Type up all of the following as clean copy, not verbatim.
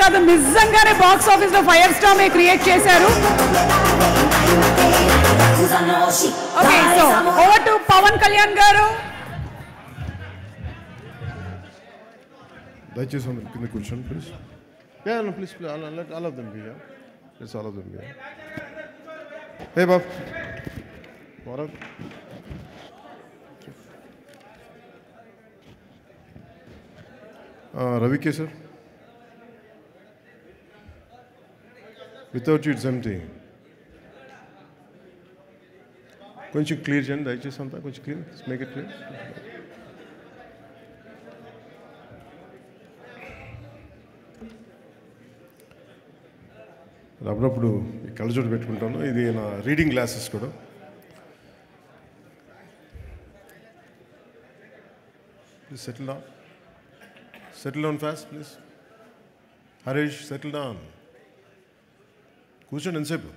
కాదు, నిజంగానే box office లో ఫైర్ స్టార్ క్రియేట్ చేశారు. Okay, so over to Pawan Kalyan garu. దయచేసి కింద కూర్చోండి please. Please all of them బియా. ఇట్స్ ఆల్ ఆఫ్ దెమ్ బియా. హే బాబ్ వారన్. రవికే sir, without you it's empty. కొంచెం క్లియర్ చేయండి దయచేసి, అంతా కొంచెం క్లియర్, మేక్ ఇట్ క్లియర్. అప్పుడప్పుడు ఈ కళ్ళజోడు పెట్టుకుంటాను. ఇది నా రీడింగ్ గ్లాసెస్ కూడా. Please settle down, settle down fast please. Harish settle down. కూర్చోండి ఎంతసేపు.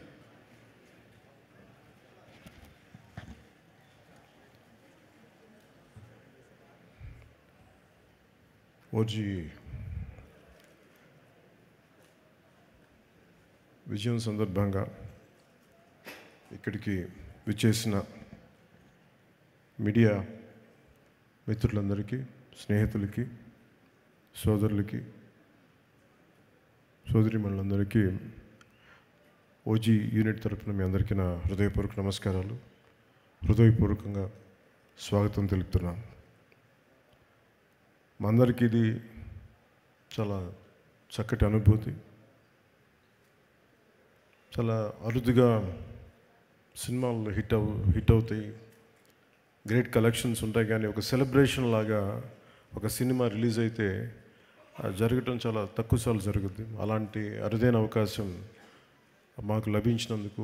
ఓజీ విజయం సందర్భంగా ఇక్కడికి విచ్చేసిన మీడియా మిత్రులందరికీ, స్నేహితులకి, సోదరులకి, సోదరీమణులందరికీ ఓజీ యూనిట్ తరఫున మీ అందరికీ నా హృదయపూర్వక నమస్కారాలు, హృదయపూర్వకంగా స్వాగతం తెలుపుతున్నాను. మా అందరికీ ఇది చాలా చక్కటి అనుభూతి. చాలా అరుదుగా సినిమాలు హిట్ అవుతాయి, గ్రేట్ కలెక్షన్స్ ఉంటాయి, కానీ ఒక సెలబ్రేషన్ లాగా ఒక సినిమా రిలీజ్ అయితే జరగటం చాలా తక్కువసార్లు జరుగుద్ది. అలాంటి అరుదైన అవకాశం మాకు లభించినందుకు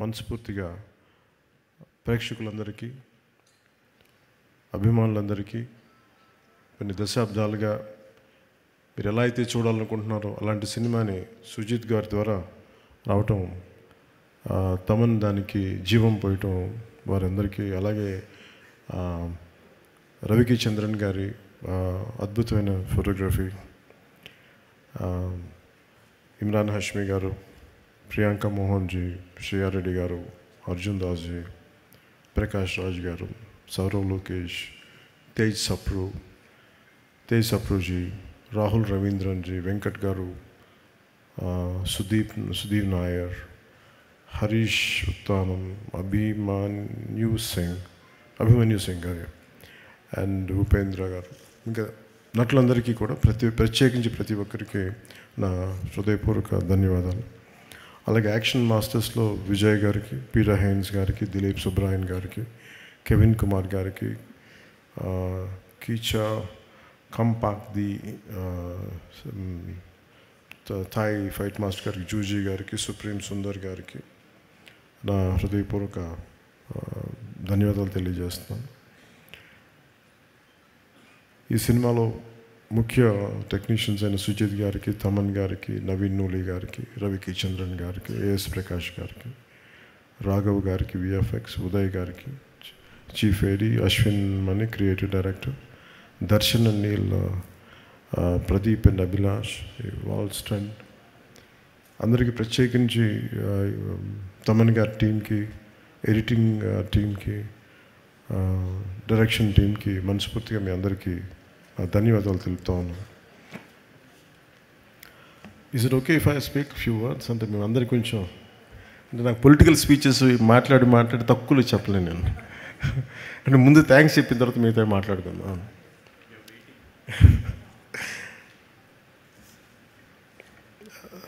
మనస్ఫూర్తిగా ప్రేక్షకులందరికీ, అభిమానులందరికీ, కొన్ని దశాబ్దాలుగా మీరు ఎలా అయితే చూడాలనుకుంటున్నారో అలాంటి సినిమాని సుజిత్ గారి ద్వారా రావటం, తమన్ దానికి జీవం పోయటం వారందరికీ, అలాగే రవికి చంద్రన్ గారి అద్భుతమైన ఫోటోగ్రఫీ, ఇమ్రాన్ హష్మి గారు, ప్రియాంక మోహన్ జీ, శ్రేయారెడ్డి గారు, అర్జున్ దాస్ జీ, ప్రకాష్ రాజ్ గారు, సౌరవ్ లోకేష్, తేజ్ సప్రూజీ, రాహుల్ రవీంద్రన్ జీ, వెంకట్ గారు, సుదీప్ నాయర్, హరీష్ ఉత్తానం, అభిమన్యు సింగ్ గారు అండ్ ఉపేంద్ర గారు, ఇంకా నటులందరికీ కూడా ప్రత్యేకించి ప్రతి ఒక్కరికి నా హృదయపూర్వక ధన్యవాదాలు. అలాగే యాక్షన్ మాస్టర్స్లో విజయ్ గారికి, పీటర్ హైన్స్ గారికి, దిలీప్ సుబ్రాయన్ గారికి, కెవిన్ కుమార్ గారికి, కీచా కంపాక్ ది థాయ్ ఫైట్ మాస్టర్ గారికి, జూజీ గారికి, సుప్రీం సుందర్ గారికి నా హృదయపూర్వక ధన్యవాదాలు తెలియజేస్తున్నాను. ఈ సినిమాలో ముఖ్య టెక్నీషియన్స్ అయిన సుజిత్ గారికి, తమన్ గారికి, నవీన్ నూలి గారికి, రవికి చంద్రన్ గారికి, ఏఎస్ ప్రకాష్ గారికి, రాఘవ్ గారికి, విఎఫ్ఎక్స్, ఉదయ్ గారికి, chief AD, Ashwin Mani creative director, Darshan and Neel, Pradeep and Abhilash, వాల్ స్టంట్, అందరికీ ప్రత్యేకించి తమన్ గారి టీంకి, ఎడిటింగ్ టీంకి, డైరెక్షన్ టీంకి మనస్ఫూర్తిగా మీ అందరికీ ధన్యవాదాలు తెలుపుతా ఉన్నాను. Is it okay if I speak few words? అంటే మేము అందరికీ కొంచెం, అంటే నాకు పొలిటికల్ స్పీచెస్ మాట్లాడి తక్కువలో చెప్పలేను నేను. అంటే ముందు థ్యాంక్స్ చెప్పిన తర్వాత మిగతా మాట్లాడుకుందాం.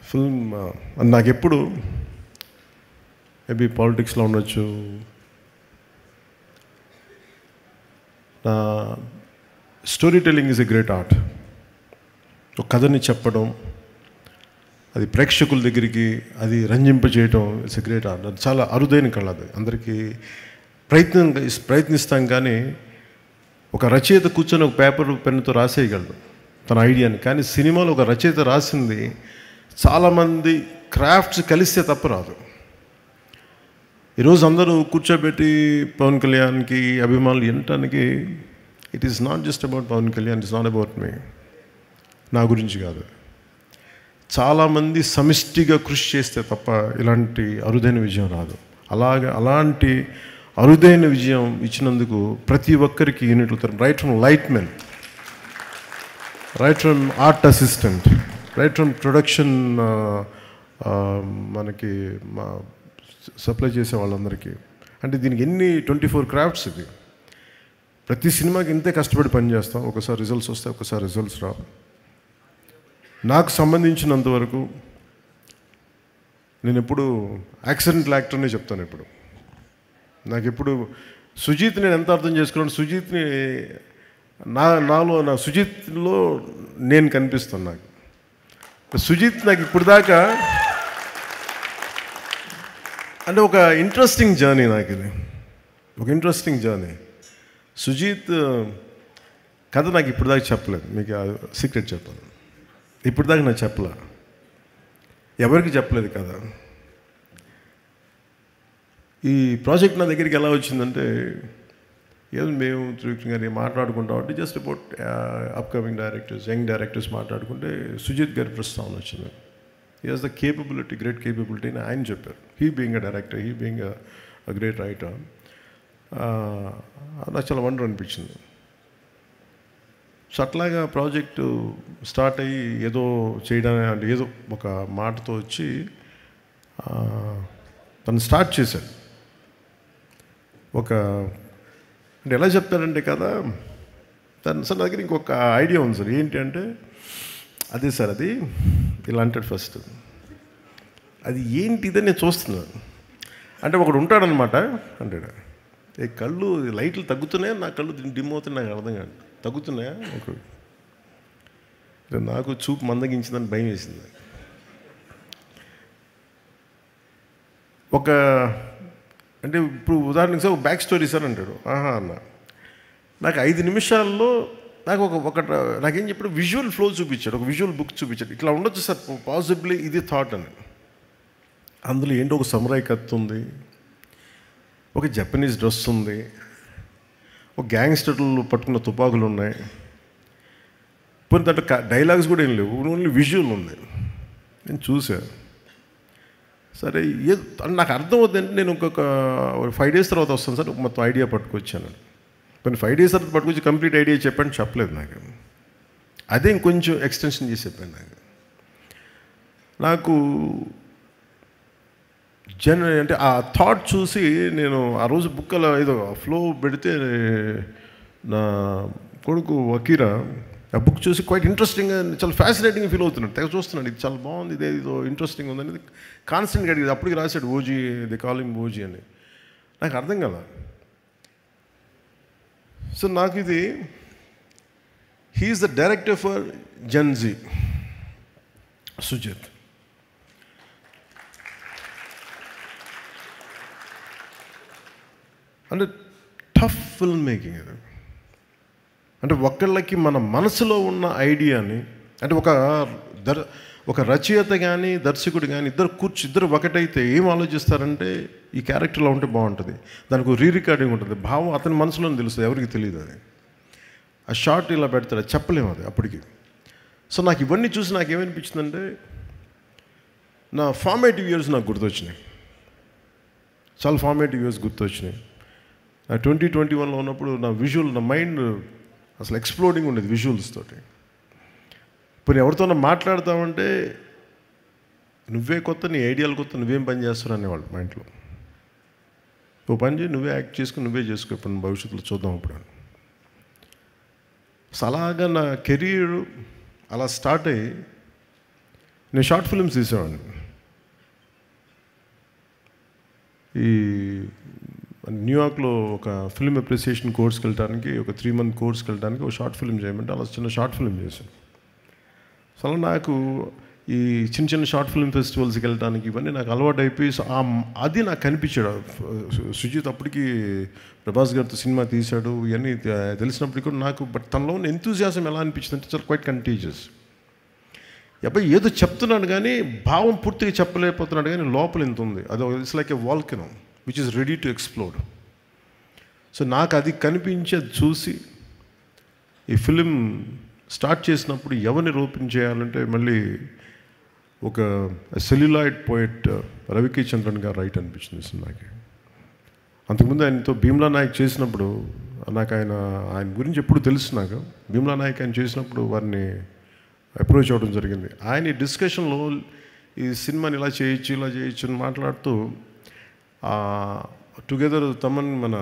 ఫిల్మ్ నాకు ఎప్పుడు మేబీ పాలిటిక్స్లో ఉండొచ్చు, నా story telling is a great art. ఒక కథని చెప్పడం, అది ప్రేక్షకుల దగ్గరికి అది రంజింపజేయడం, ఇట్స్ ఎ గ్రేట్ ఆర్ట్. అది చాలా అరుదైన కళ. అది అందరికీ ప్రయత్నిస్తాం, కానీ ఒక రచయిత కూర్చొని ఒక పేపర్ పెన్నుతో రాసేయగలడు తన ఐడియాని. కానీ సినిమాలో ఒక రచయిత రాసింది చాలామంది క్రాఫ్ట్స్ కలిస్తే తప్ప రాదు. ఈరోజు అందరూ కూర్చోబెట్టి పవన్ కళ్యాణ్కి అభిమానులు వినటానికి, it is not just about Pawan Kalyan, it's not about me, నా గురించి కాదు. చాలామంది సమిష్టిగా కృషి చేస్తే తప్ప ఇలాంటి అరుదైన విజయం రాదు. అలాంటి అరుదైన విజయం ఇచ్చినందుకు ప్రతి ఒక్కరికి యూనిట్లు right from light men, right from art assistant, right from production, మనకి మా సప్లై చేసే వాళ్ళందరికీ. అంటే దీనికి ఎన్ని 24 క్రాఫ్ట్స్ ఇది. ప్రతి సినిమాకి ఇంతే కష్టపడి పనిచేస్తాం. ఒకసారి రిజల్ట్స్ వస్తాయి, ఒకసారి రిజల్ట్స్ రావు. నాకు సంబంధించినంతవరకు నేను ఎప్పుడు యాక్సిడెంటల్ యాక్టర్నే చెప్తాను. ఇప్పుడు నాకు ఎప్పుడు సుజీత్ నేను ఎంత అర్థం చేసుకున్నాను, సుజీత్ని నా సుజీత్లో నేను కనిపిస్తాను. నాకు సుజీత్ నాకు ఇప్పుడు దాకా అంటే ఒక ఇంట్రెస్టింగ్ జర్నీ. నాకు ఇది ఒక ఇంట్రెస్టింగ్ జర్నీ. సుజీత్ కథ నాకు ఇప్పుడు దాకా చెప్పలేదు. మీకు సీక్రెట్ చెప్పాను, ఇప్పుడు దాకా నాకు చెప్పలే, ఎవరికి చెప్పలేదు కదా. ఈ ప్రాజెక్ట్ నా దగ్గరికి ఎలా వచ్చిందంటే, ఏదో మేము త్రివిక్రమ్ గారిని మాట్లాడుకుంటాం అంటే just about upcoming directors, young directors మాట్లాడుకుంటే సుజిత్ గారి ప్రస్తావన వచ్చింది. He has the capability, great capability అని ఆయన చెప్పారు. He being a director, he being a great writer. నాకు చాలా వండర్ అనిపించింది. సో అట్లాగా ప్రాజెక్టు స్టార్ట్ అయ్యి ఏదో చేయడానికి అంటే ఏదో ఒక మాటతో వచ్చి తను స్టార్ట్ చేశాడు. ఒక అంటే ఎలా చెప్తారంటే కదా, తను సార్ నా దగ్గర ఇంకొక ఐడియా ఉంది సార్. ఏంటి అంటే, అదే సార్ అది ఇలా అంటాడు ఫస్ట్. అది ఏంటిదని నేను చూస్తున్నాను అంటే ఒకడు ఉంటాడనమాట అంటాడు, ఏ కళ్ళు లైట్లు తగ్గుతున్నాయా, నా కళ్ళు డిమ్ అవుతున్నాయి, నాకు అర్థం కాదు, తగ్గుతున్నాయా ఒకడు. నాకు చూపు మందగించిందని భయం వేసింది. ఒక అంటే ఇప్పుడు ఉదాహరణకి సార్ బ్యాక్ స్టోరీ సార్ అంటాడు. ఆహా అన్న, నాకు 5 నిమిషాల్లో నాకు నాకేం చెప్పాడు, విజువల్ ఫ్లో చూపించాడు, ఒక విజువల్ బుక్ చూపించాడు. ఇట్లా ఉండొచ్చు సార్ పాసిబ్లీ, ఇది థాట్ అని. అందులో ఏంటో ఒక సమురాయ్ కత్తి ఉంది, ఒక జపనీస్ డ్రెస్ ఉంది, ఒక గ్యాంగ్స్టర్లు పట్టుకున్న తుపాకులు ఉన్నాయి, పోనీ దాంట్లో డైలాగ్స్ కూడా ఏం లేవు, ఓన్లీ విజువల్ ఉంది. నేను చూశాను. సరే నాకు అర్థం అవుతుందంటే నేను ఇంకొక 5 days తర్వాత వస్తాను సార్, మొత్తం ఐడియా పట్టుకొచ్చాను. కొన్ని 5 days తర్వాత పట్టుకొచ్చి కంప్లీట్ ఐడియా చెప్పాను, చెప్పలేదు నాకు. అదే ఇంకొంచెం ఎక్స్టెన్షన్ చేసి చెప్పాను. నాకు అంటే ఆ థాట్ చూసి నేను ఆ రోజు బుక్ అలా ఏదో ఫ్లో పెడితే నా కొడుకు వకీరా ఆ బుక్ చూసి క్వైట్ ఇంట్రెస్టింగ్గా, చాలా ఫ్యాసినేటింగ్గా ఫీల్ అవుతున్నాడు. తెగ చూస్తున్నాడు, ఇది చాలా బాగుంది, ఇదేదో ఇంట్రెస్టింగ్ ఉందనేది కాన్స్టెంట్గా అడిగింది. అప్పటికి రాశాడు ఓజీ, ది కాలింగ్ ఓజీ అని. నాకు అర్థం కదా. సో నాకు ఇది, he is the director for Gen Z, Sujeeth. అంటే టఫ్ ఫిల్మ్ మేకింగ్ ఇది. అంటే ఒకళ్ళకి మన మనసులో ఉన్న ఐడియాని, అంటే ఒక రచయిత కానీ దర్శకుడు కానీ ఇద్దరు ఒకటైతే ఏం ఆలోచిస్తారంటే, ఈ క్యారెక్టర్లో ఉంటే బాగుంటుంది, దానికి రీ రికార్డింగ్ ఉంటుంది, భావం అతని మనసులోనే తెలుస్తుంది, ఎవరికి తెలియదు. అది ఆ షార్ట్ ఇలా పెడతాడు, అది చెప్పలేము అది అప్పటికి. సో నాకు ఇవన్నీ చూసి నాకు ఏమనిపించిందంటే, నా ఫార్మేటివ్ ఇయర్స్ నాకు గుర్తొచ్చినాయి, చాలా ఫార్మేటివ్ ఇయర్స్ గుర్తొచ్చినాయి. నా 2021లో ఉన్నప్పుడు నా విజువల్, నా మైండ్ అసలు ఎక్స్ప్లోడింగ్ ఉండేది విజువల్స్ తోటి. ఇప్పుడు ఎవరితోనో మాట్లాడతామంటే, నువ్వే కొత్త, నీ ఐడియాలు కొత్త, నువ్వేం పని చేస్తావు అనేవాళ్ళు మా ఇంట్లో. ఓ పని చేయి, నువ్వే యాక్ట్ చేసుకుని నువ్వే చేసుకో, ఇప్పుడు భవిష్యత్తులో చూద్దాం ఇప్పుడు అని. సో అలాగా నా కెరీర్ అలా స్టార్ట్ అయ్యి నేను షార్ట్ ఫిల్మ్స్ తీసేవాడిని. ఈ న్యూయార్క్లో ఒక ఫిల్మ్ అప్రిసియేషన్ కోర్స్కి వెళ్ళడానికి, ఒక 3 month కోర్స్కి వెళ్ళడానికి ఒక షార్ట్ ఫిల్మ్ చేయమంటే అలా చిన్న షార్ట్ ఫిల్మ్ చేశాను. సో అలా నాకు ఈ చిన్న షార్ట్ ఫిల్మ్ ఫెస్టివల్స్కి వెళ్ళడానికి ఇవన్నీ నాకు అలవాటు అయిపోయి, అది నాకు కనిపించాడు. సుజిత్ అప్పటికి ప్రభాస్ గారితో సినిమా తీశాడు, ఇవన్నీ తెలిసినప్పటికీ కూడా నాకు, బట్ తనలో ఉన్న ఎంతూజియాజం ఎలా అనిపించింది అంటే చాలా క్వైట్ కంటీజియస్. అబ్బాయి ఏదో చెప్తున్నాడు కానీ భావం పూర్తిగా చెప్పలేకపోతున్నాడు, కానీ లోపల ఎంత ఉంది, అది it's like a volcano which is ready to explode. So నాకు అది కనిపించి, అది చూసి ఈ ఫిలిం స్టార్ట్ చేసినప్పుడు ఎవరిని రూపం చేయాలంటే, మళ్ళీ ఒక సెల్యులాయిడ్ పోయిట్ రవికి చంద్రన్ గారు రైట్ అనిపించింది సినిమాకి. అంతకుముందు ఆయనతో భీమ్లా నాయక్ చేసినప్పుడు నాకు ఆయన గురించి ఎప్పుడు తెలుసు. నాకు భీమ్లా నాయక్ ఆయన చేసినప్పుడు వారిని అప్రోచ్ అవ్వడం జరిగింది. ఆయన ఈ డిస్కషన్లో ఈ సినిమాని ఇలా చేయొచ్చు అని మాట్లాడుతూ టుగెదర్ తమన్ మన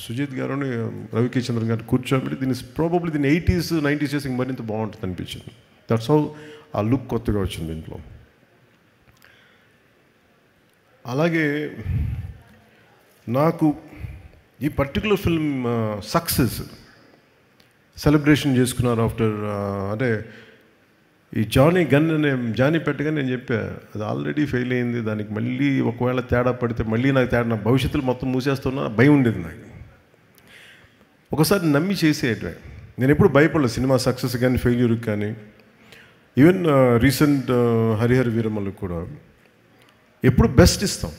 సుజిత్ గారుని రవికి చంద్రన్ గారు కూర్చోబెట్టి దీన్ని ప్రాబబ్లీ దీన్ని 80s 90s చేసి మరింత బాగుంటుంది అనిపించింది. దట్స్ హౌ ఆ లుక్ కొత్తగా వచ్చింది దీంట్లో. అలాగే నాకు ఈ పర్టికులర్ ఫిల్మ్ సక్సెస్ సెలబ్రేషన్ చేసుకున్నారు ఆఫ్టర్ అంటే ఈ జానీ పెట్టగా నేను చెప్పా అది ఆల్రెడీ ఫెయిల్ అయింది, దానికి మళ్ళీ ఒకవేళ తేడా పడితే మళ్ళీ నాకు తేడా నా భవిష్యత్తులో మొత్తం మూసేస్తున్నా భయం ఉండేది నాకు. ఒకసారి నమ్మి చేసేయటమే. నేను ఎప్పుడు భయపడలేదు సినిమా సక్సెస్ కానీ ఫెయిల్యూర్కి కానీ. ఈవెన్ రీసెంట్ హరిహర వీరమల్లుకి కూడా ఎప్పుడు బెస్ట్ ఇస్తాం.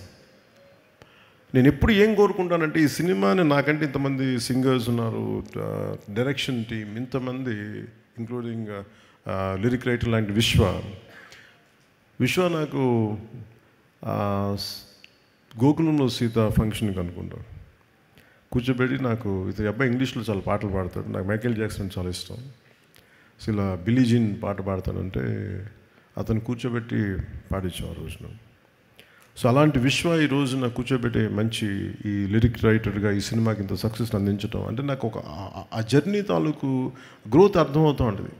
నేను ఎప్పుడు ఏం కోరుకుంటానంటే ఈ సినిమాని నాకంటే ఇంతమంది సింగర్స్ ఉన్నారు, డైరెక్షన్ టీమ్ ఇంతమంది ఇంక్లూడింగ్ లిరిక్ రైటర్ లాంటి విశ్వ నాకు గోకులంలో సీత ఫంక్షన్కి అనుకుంటాను కూర్చోబెట్టి నాకు ఇతని అబ్బాయి ఇంగ్లీష్లో చాలా పాటలు పాడతాడు, నాకు మైకేల్ జాక్సన్ చాలా ఇష్టం, సో ఇలా బిల్లీ జీన్ పాట పాడతానంటే అతను కూర్చోబెట్టి పాడించాం ఆ రోజున. సో అలాంటి ఈ రోజు నాకు కూర్చోబెట్టి మంచి ఈ లిరిక్ రైటర్గా ఈ సినిమాకి ఇంత సక్సెస్ని అందించడం అంటే నాకు ఒక ఆ జర్నీ తాలూకు గ్రోత్ అర్థమవుతూ ఉంటుంది.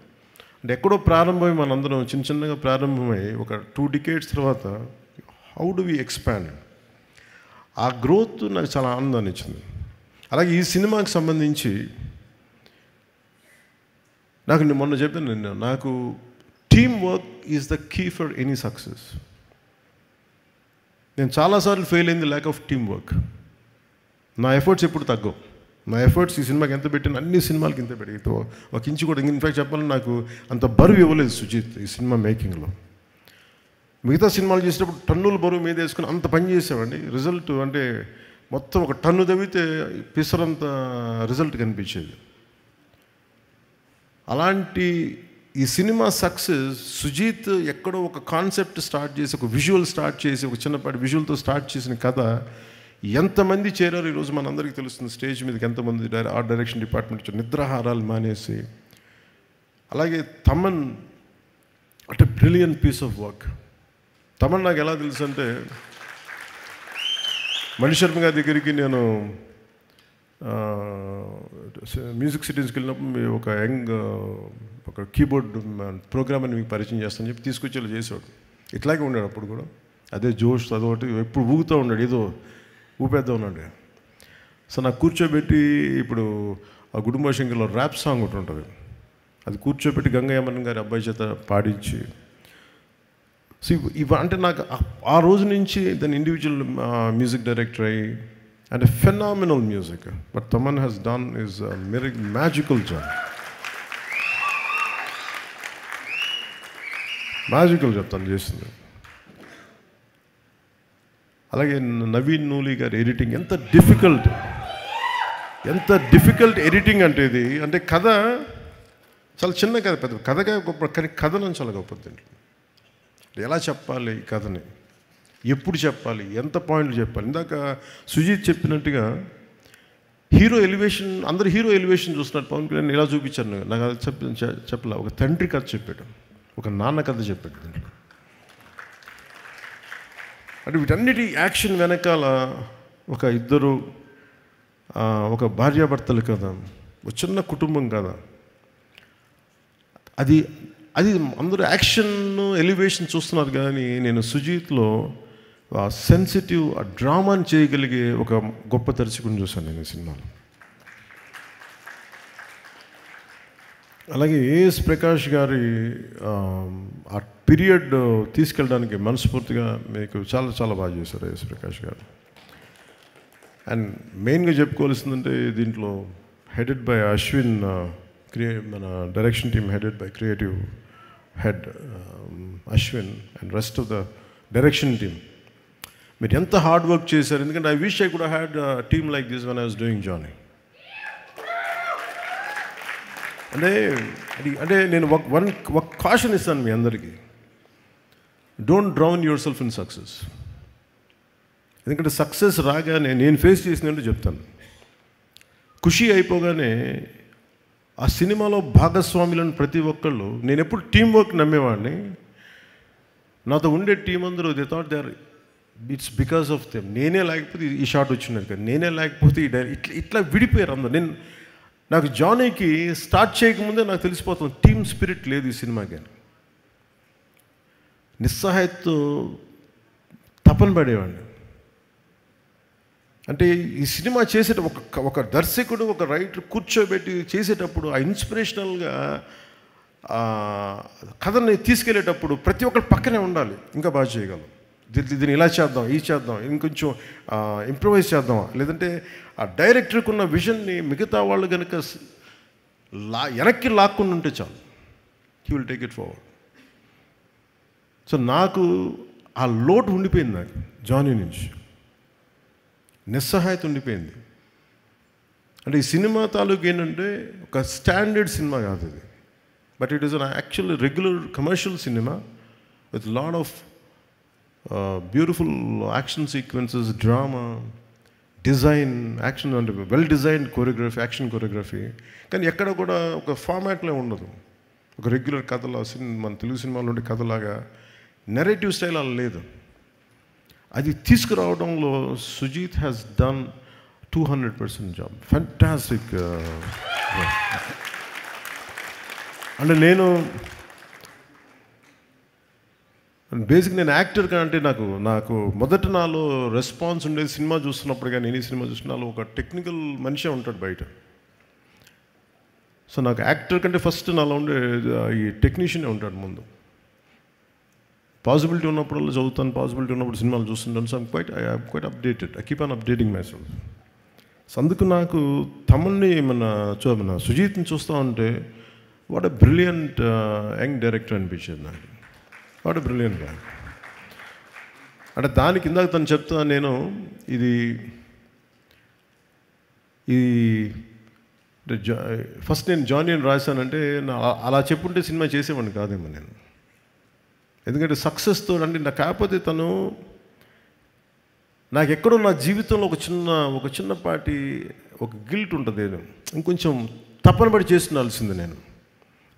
అంటే ఎక్కడో ప్రారంభమై మనందరం చిన్నగా ప్రారంభమై ఒక 2 decades తర్వాత హౌ డు వి ఎక్స్పాండ్, ఆ గ్రోత్ నాకు చాలా ఆనందాన్ని ఇచ్చింది. అలాగే ఈ సినిమాకి సంబంధించి నాకు మొన్న చెప్పాను నాకు team work is the key for any success. నేను చాలాసార్లు ఫెయిల్ అయింది ల్యాక్ ఆఫ్ టీమ్ వర్క్. నా ఎఫర్ట్స్ ఎప్పుడు తగ్గవు. నా ఎఫర్ట్స్ ఈ సినిమాకి ఎంత పెట్టిన అన్ని సినిమాలకి ఇంత పెట్టి ఒక ఇంచు కూడా ఇన్ఫ్యాక్ట్ చెప్పాలని నాకు అంత బరువు ఇవ్వలేదు సుజిత్ ఈ సినిమా మేకింగ్లో. మిగతా సినిమాలు చేసేటప్పుడు టన్నుల బరువు మీద వేసుకుని అంత పని చేసామండి. రిజల్ట్ అంటే మొత్తం ఒక టన్ను తవ్వితే పిసరంత రిజల్ట్ కనిపించేది. అలాంటి ఈ సినిమా సక్సెస్ సుజిత్ ఎక్కడో ఒక కాన్సెప్ట్ స్టార్ట్ చేసి ఒక విజువల్ స్టార్ట్ చేసి ఒక చిన్నపాటి విజువల్తో స్టార్ట్ చేసిన కథ ఎంతమంది చేరారు ఈరోజు మనందరికీ తెలుస్తుంది. స్టేజ్ మీదకి ఎంతమంది ఆర్ట్ డైరెక్షన్ డిపార్ట్మెంట్ నిద్రాహారాలు మానేసి. అలాగే తమన్ అంటే brilliant piece of work. Thaman నాకు ఎలా తెలుసు అంటే మణిశర్మ గారి దగ్గరికి నేను మ్యూజిక్ సిటీస్కి వెళ్ళినప్పుడు ఒక ఒక కీబోర్డ్ ప్రోగ్రామ్ అని మీకు పరిచయం చేస్తానని చెప్పి తీసుకొచ్చేలా చేసేవాడు. ఇట్లాగే ఉన్నాడు అప్పుడు కూడా, అదే జోష్ అదొకటి ఎప్పుడు ఊగుతూ ఉన్నాడు, ఏదో ఊపేద్దాం ఉన్నాడు. సో నాకు కూర్చోబెట్టి ఇప్పుడు ఆ గుడుంబ శంకర్లో ర్యాప్ సాంగ్ ఒకటి ఉంటుంది, అది కూర్చోబెట్టి గంగయ్యమ్మన్ గారి అబ్బాయి చేత పాడించి. సో అంటే నాకు ఆ రోజు నుంచి దాని ఇండివిజువల్ మ్యూజిక్ డైరెక్టర్ అయ్యి and a phenomenal music. What Taman has done is a magical job. Magical job తను చేసింది. అలాగే నవీన్ నూలి గారి ఎడిటింగ్ ఎంత డిఫికల్ట్ ఎడిటింగ్ అంటే ఇది. అంటే కథ చాలా చిన్న కథ, పెద్ద కథగా గొప్ప, కానీ కథనం చాలా గొప్పది. ఎలా చెప్పాలి ఈ కథని, ఎప్పుడు చెప్పాలి, ఎంత పాయింట్లు చెప్పాలి. ఇందాక సుజిత్ చెప్పినట్టుగా హీరో ఎలివేషన్, అందరు హీరో ఎలివేషన్ చూస్తున్నారు. పవన్ కళ్యాణ్ ఇలా చూపించాను, నాకు అది చెప్పలే. ఒక తండ్రి కథ చెప్పాడు, ఒక నాన్న కథ చెప్పాడు దీంట్లో. అంటే వీటన్నిటి యాక్షన్ వెనకాల ఒక ఇద్దరు, ఒక భార్యాభర్తలు కదా, ఒక చిన్న కుటుంబం కదా, అది అందరూ యాక్షన్ ఎలివేషన్ చూస్తున్నారు. కానీ నేను సుజిత్లో సెన్సిటివ్ డ్రామాని చేయగలిగే ఒక గొప్ప దర్శకుని చూశాను నేను ఈ సినిమాలో. అలాగే ఏఎస్ ప్రకాష్ గారి ఆ పీరియడ్ తీసుకెళ్ళడానికి మనస్ఫూర్తిగా మీకు చాలా చాలా బాగా చేశారు ఏఎస్ ప్రకాష్ గారు. అండ్ మెయిన్గా చెప్పుకోవాల్సిందంటే దీంట్లో హెడెడ్ బై అశ్విన్, మన direction team headed by creative head Ashwin and rest of the direction team. మీరు ఎంత హార్డ్ వర్క్ చేశారు. ఎందుకంటే I wish I could had team like this when I was doing Johnny. అంటే నేను ఒక కాషన్ ఇస్తాను మీ అందరికీ. Don't drown your self in success. ఎందుకంటే సక్సెస్ రాగానే నేను ఫేస్ చేసినట్టు చెప్తాను. ఖుషి అయిపోగానే ఆ సినిమాలో భాగస్వాములను ప్రతి ఒక్కళ్ళు, నేను ఎప్పుడు టీం వర్క్ నమ్మేవాడిని. నాతో ఉండే టీం అందరూ they thought they are it's because of them. నేనే లేకపోతే ఈ షాట్ వచ్చినది కదా, నేనే లేకపోతే ఈ ఇట్లా విడిపోయారు అందరు. నాకు జానీకి స్టార్ట్ చేయకముందే నాకు తెలిసిపోతుంది టీమ్ స్పిరిట్ లేదు ఈ సినిమాకి అని. నిస్సహాయతతో తపన పడేవాడిని. అంటే ఈ సినిమా ఒక దర్శకుడు ఒక రైటర్ కూర్చోబెట్టి చేసేటప్పుడు ఆ ఇన్స్పిరేషనల్గా కథని తీసుకెళ్ళేటప్పుడు ప్రతి ఒక్కరు పక్కనే ఉండాలి. ఇంకా బాగా చేయగలం, దీన్ని ఇలా చేద్దాం, ఈ చేద్దాం, ఇంకొంచెం ఇంప్రూవైజ్ చేద్దాం. లేదంటే ఆ డైరెక్టర్కి ఉన్న విజన్ని మిగతా వాళ్ళు కనుక వెనక్కి లాక్కుండా ఉంటే చాలు, he will take it forward. So నాకు ఆ లోటు ఉండిపోయింది, నాకు జానీ నుంచి నిస్సహాయత ఉండిపోయింది. అంటే ఈ సినిమా తాలూకు ఏంటంటే ఒక స్టాండర్డ్ సినిమా కాదు ఇది, but it is an actual regular commercial cinema with lot of beautiful action sequences, drama, design, action అంటే well designed choreography, action choreography. కానీ ఎక్కడ కూడా ఒక ఫార్మాట్లో ఉండదు. ఒక రెగ్యులర్ కథలో మన తెలుగు సినిమాలో ఉండే కథలాగా నెరేటివ్ స్టైల్ అలా లేదు. అది తీసుకురావడంలో Sujeeth has done 200% job. Fantastic. అంటే నేను బేసిక్ నేను యాక్టర్ కంటే నాకు మొదట నాలో రెస్పాన్స్ ఉండేది సినిమా చూస్తున్నప్పుడు. కానీ నేను ఈ సినిమా చూసినాలో ఒక టెక్నికల్ మనిషే ఉంటాడు బయట. సో నాకు యాక్టర్ కంటే ఫస్ట్ నాలో ఉండే ఈ టెక్నీషియనే ఉంటాడు ముందు. పాసిబిలిటీ ఉన్నప్పుడు చదువుతాను, పాసిబిలిటీ ఉన్నప్పుడు సినిమాలు చూస్తుంటాను. So I'm quite updated. I keep on updating my self. So అందుకు నాకు తమన్ని మన సుజీత్ని చూస్తూ ఉంటే what a brilliant young director అనిపించేది నాకు. వాట్ ఎ బ్రిలియంట్ గా. అంటే దానికి ఇందాక తను చెప్తా, నేను ఇది ఫస్ట్ నేను జానీ అని రాశానంటే అలా చెప్పుంటే సినిమా చేసేవాడిని కాదేమో నేను. ఎందుకంటే సక్సెస్తో అంటే నాకు కాకపోతే తను నాకు ఎక్కడో నా జీవితంలో ఒక చిన్నపాటి ఒక గిల్ట్ ఉంటుంది. నేను ఇంకొంచెం తపన పడి చేసి ఉండాల్సింది, నేను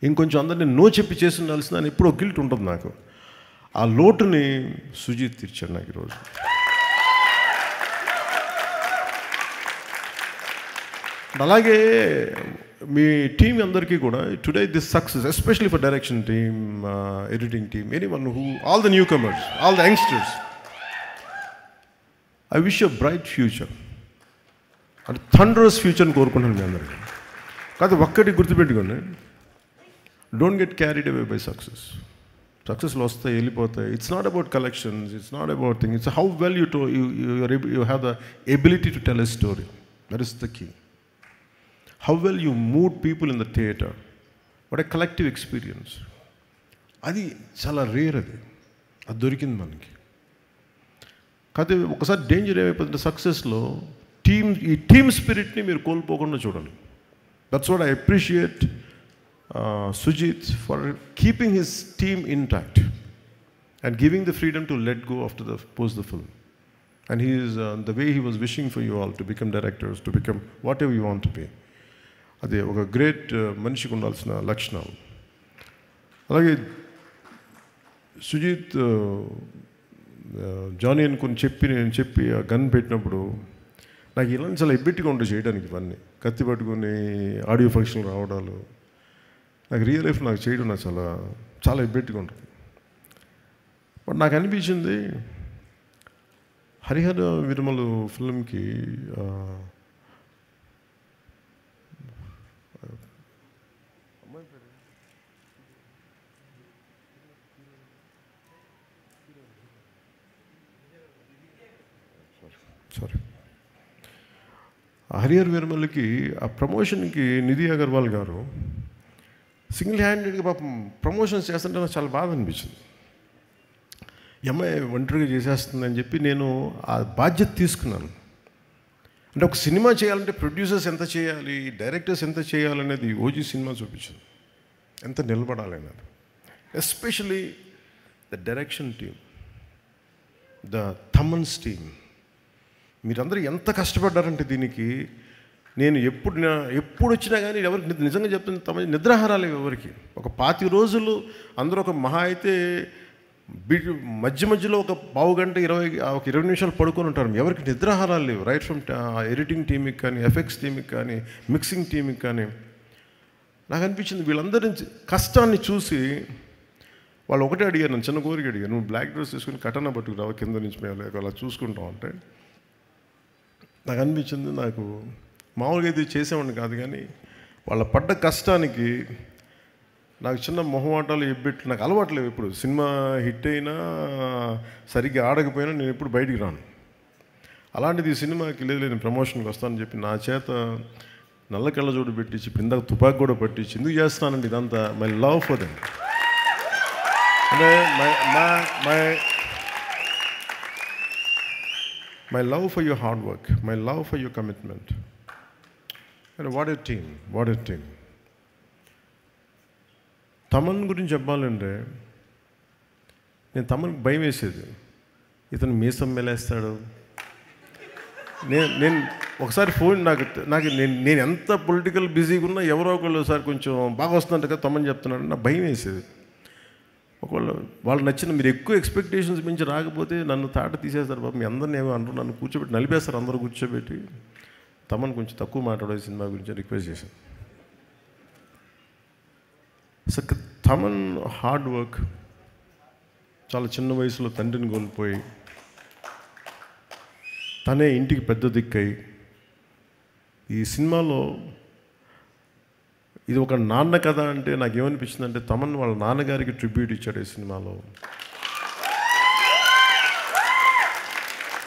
ఇంకొంచెం అందరినీ నో చెప్పి చేసి ఉండాల్సింది అని ఎప్పుడో గిల్ట్ ఉంటుంది నాకు. ఆ లోటుని సుజీత్ తీర్చాడు నాకు ఈరోజు. అలాగే మీ టీం అందరికీ కూడా today this success, especially for direction team, editing team, anyone who, all the newcomers, all the youngsters, I wish you bright future. అంటే థండరస్ ఫ్యూచర్ని కోరుకుంటున్నాను మీ అందరికీ. కాదు ఒక్కటి గుర్తుపెట్టుకోండి, don't get carried away by success. సక్సెస్లో వస్తాయి, వెళ్ళిపోతాయి. It's not about collections, it's not about thing, it's how well you have the ability to tell a story. That is the key. How well you moved people in the theatre. What a collective experience. అది చాలా rare. అది దొరికింది మనకి. కాకపోతే ఒకసారి danger ఏమైపోతుంది సక్సెస్లో, ఈ team స్పిరిట్ని మీరు కోల్పోకుండా చూడాలి. That's what I appreciate Sujeeth for keeping his team intact and giving the freedom to let go after the post the film. And he is the way he was wishing for you all to become directors, to become whatever you want to be. అది ఒక great మనిషికి ఉండాల్సిన లక్షణాలు. అలాగే Sujeeth Johnny అని నేను చెప్పి ఆ గన్ పెట్టినప్పుడు నాకు ఇలాంటి చాలా ఎబ్బెట్టిగా ఉండే చేయడానికి. ఇవన్నీ కత్తి పట్టుకొని ఆడియో ఫంక్షన్ రావడాలు, నాకు రియల్ లైఫ్ నాకు చేయడం నాకు చాలా చాలా ఎబ్బెట్టిగా ఉంటుంది. బట్ నాకు అనిపించింది హరిహర విరమలు ఫిల్మ్కి హరిహర్ విరమలకి ఆ ప్రమోషన్కి నిధి అగర్వాల్ గారు సింగిల్ హ్యాండెడ్గా పాపం ప్రమోషన్స్ చేస్తుంటే నాకు చాలా బాధ అనిపించింది. ఈ అమ్మాయి ఒంటరిగా చేసేస్తుందని చెప్పి నేను ఆ బాధ్యత తీసుకున్నాను. అంటే ఒక సినిమా చేయాలంటే ప్రొడ్యూసర్స్ ఎంత చేయాలి, డైరెక్టర్స్ ఎంత చేయాలనేది ఓజీ సినిమా చూపించింది, ఎంత నిలబడాలనేది. Especially the direction team, the Thaman's team, మీరందరూ ఎంత కష్టపడ్డారంటే దీనికి. నేను ఎప్పుడు వచ్చినా కానీ ఎవరికి నిజంగా చెప్తున్న తమ నిద్రాహారాలు ఎవరికి. ఒక 25 రోజులు అందరూ ఒక మహా అయితే మధ్య మధ్యలో ఒక పావు గంట 20 నిమిషాలు పడుకొని ఉంటారు. ఎవరికి నిద్రాహారాలు లేవు. రైట్ ఫ్రమ్ ఎడిటింగ్ టీమ్కి కానీ, ఎఫెక్ట్స్ టీమ్కి కానీ, మిక్సింగ్ టీమ్కి కానీ. నాకు అనిపించింది వీళ్ళందరి కష్టాన్ని చూసి వాళ్ళు ఒకటే అడిగారు, నన్ను చిన్న కోరిక అడిగారు, నువ్వు బ్లాక్ డ్రెస్ తీసుకుని కటన పట్టుకురావు కింద నుంచి మేము అలా చూసుకుంటాం అంటే. నాకు అనిపించింది, నాకు మామూలుగా అయితే చేసేవాడిని కాదు, కానీ వాళ్ళ పడ్డ కష్టానికి నాకు చిన్న మొహమాటాలు ఎబ్బెట్లు నాకు అలవాట్లేవు. ఇప్పుడు సినిమా హిట్ అయినా సరిగ్గా ఆడకపోయినా నేను ఎప్పుడు బయటికి రాను. అలాంటిది ఈ సినిమాకి లేదు నేను ప్రమోషన్కి వస్తానని చెప్పి నా చేత నల్ల కళ్ళజోడు పెట్టించి ఇప్పుడు ఇందాక తుపాకి కూడా పట్టించి ఎందుకు చేస్తానండి ఇదంతా. మై లవ్ ఫర్ దెమ్, అంటే my love for your hard work, my love for your commitment. What a team, what a team. Thaman గురించి చెప్పాలంటే నేను తమన్కి భయం వేసేది, ఇతను మీసం మెలేస్తాడు. నేను ఒకసారి ఫోన్ నాకు నేను ఎంత పొలిటికల్ బిజీగా ఉన్నా ఎవరో ఒకళ్ళు సార్ కొంచెం బాగా వస్తుందంట కదా తమన్ చెప్తున్నాడు, నాకు భయం వేసేది. ఒకవేళ వాళ్ళు నచ్చిన మీరు ఎక్కువ ఎక్స్పెక్టేషన్స్ మించి రాకపోతే నన్ను తాట తీసేస్తారు బాబు, మీ అందరిని ఏమో అంటారు, నన్ను కూర్చోబెట్టి నలిపేస్తారు అందరూ కూర్చోబెట్టి. తమన్ కొంచెం తక్కువ మాట్లాడే సినిమా గురించి రిక్వెస్ట్ చేశాను. సో తమన్ హార్డ్ వర్క్, చాలా చిన్న వయసులో తండ్రిని కోల్పోయి తనే ఇంటికి పెద్ద దిక్కై ఈ సినిమాలో ఇది ఒక నాన్న కథ అంటే నాకేమనిపించింది అంటే తమన్ వాళ్ళ నాన్నగారికి ట్రిబ్యూట్ ఇచ్చాడు ఈ సినిమాలో.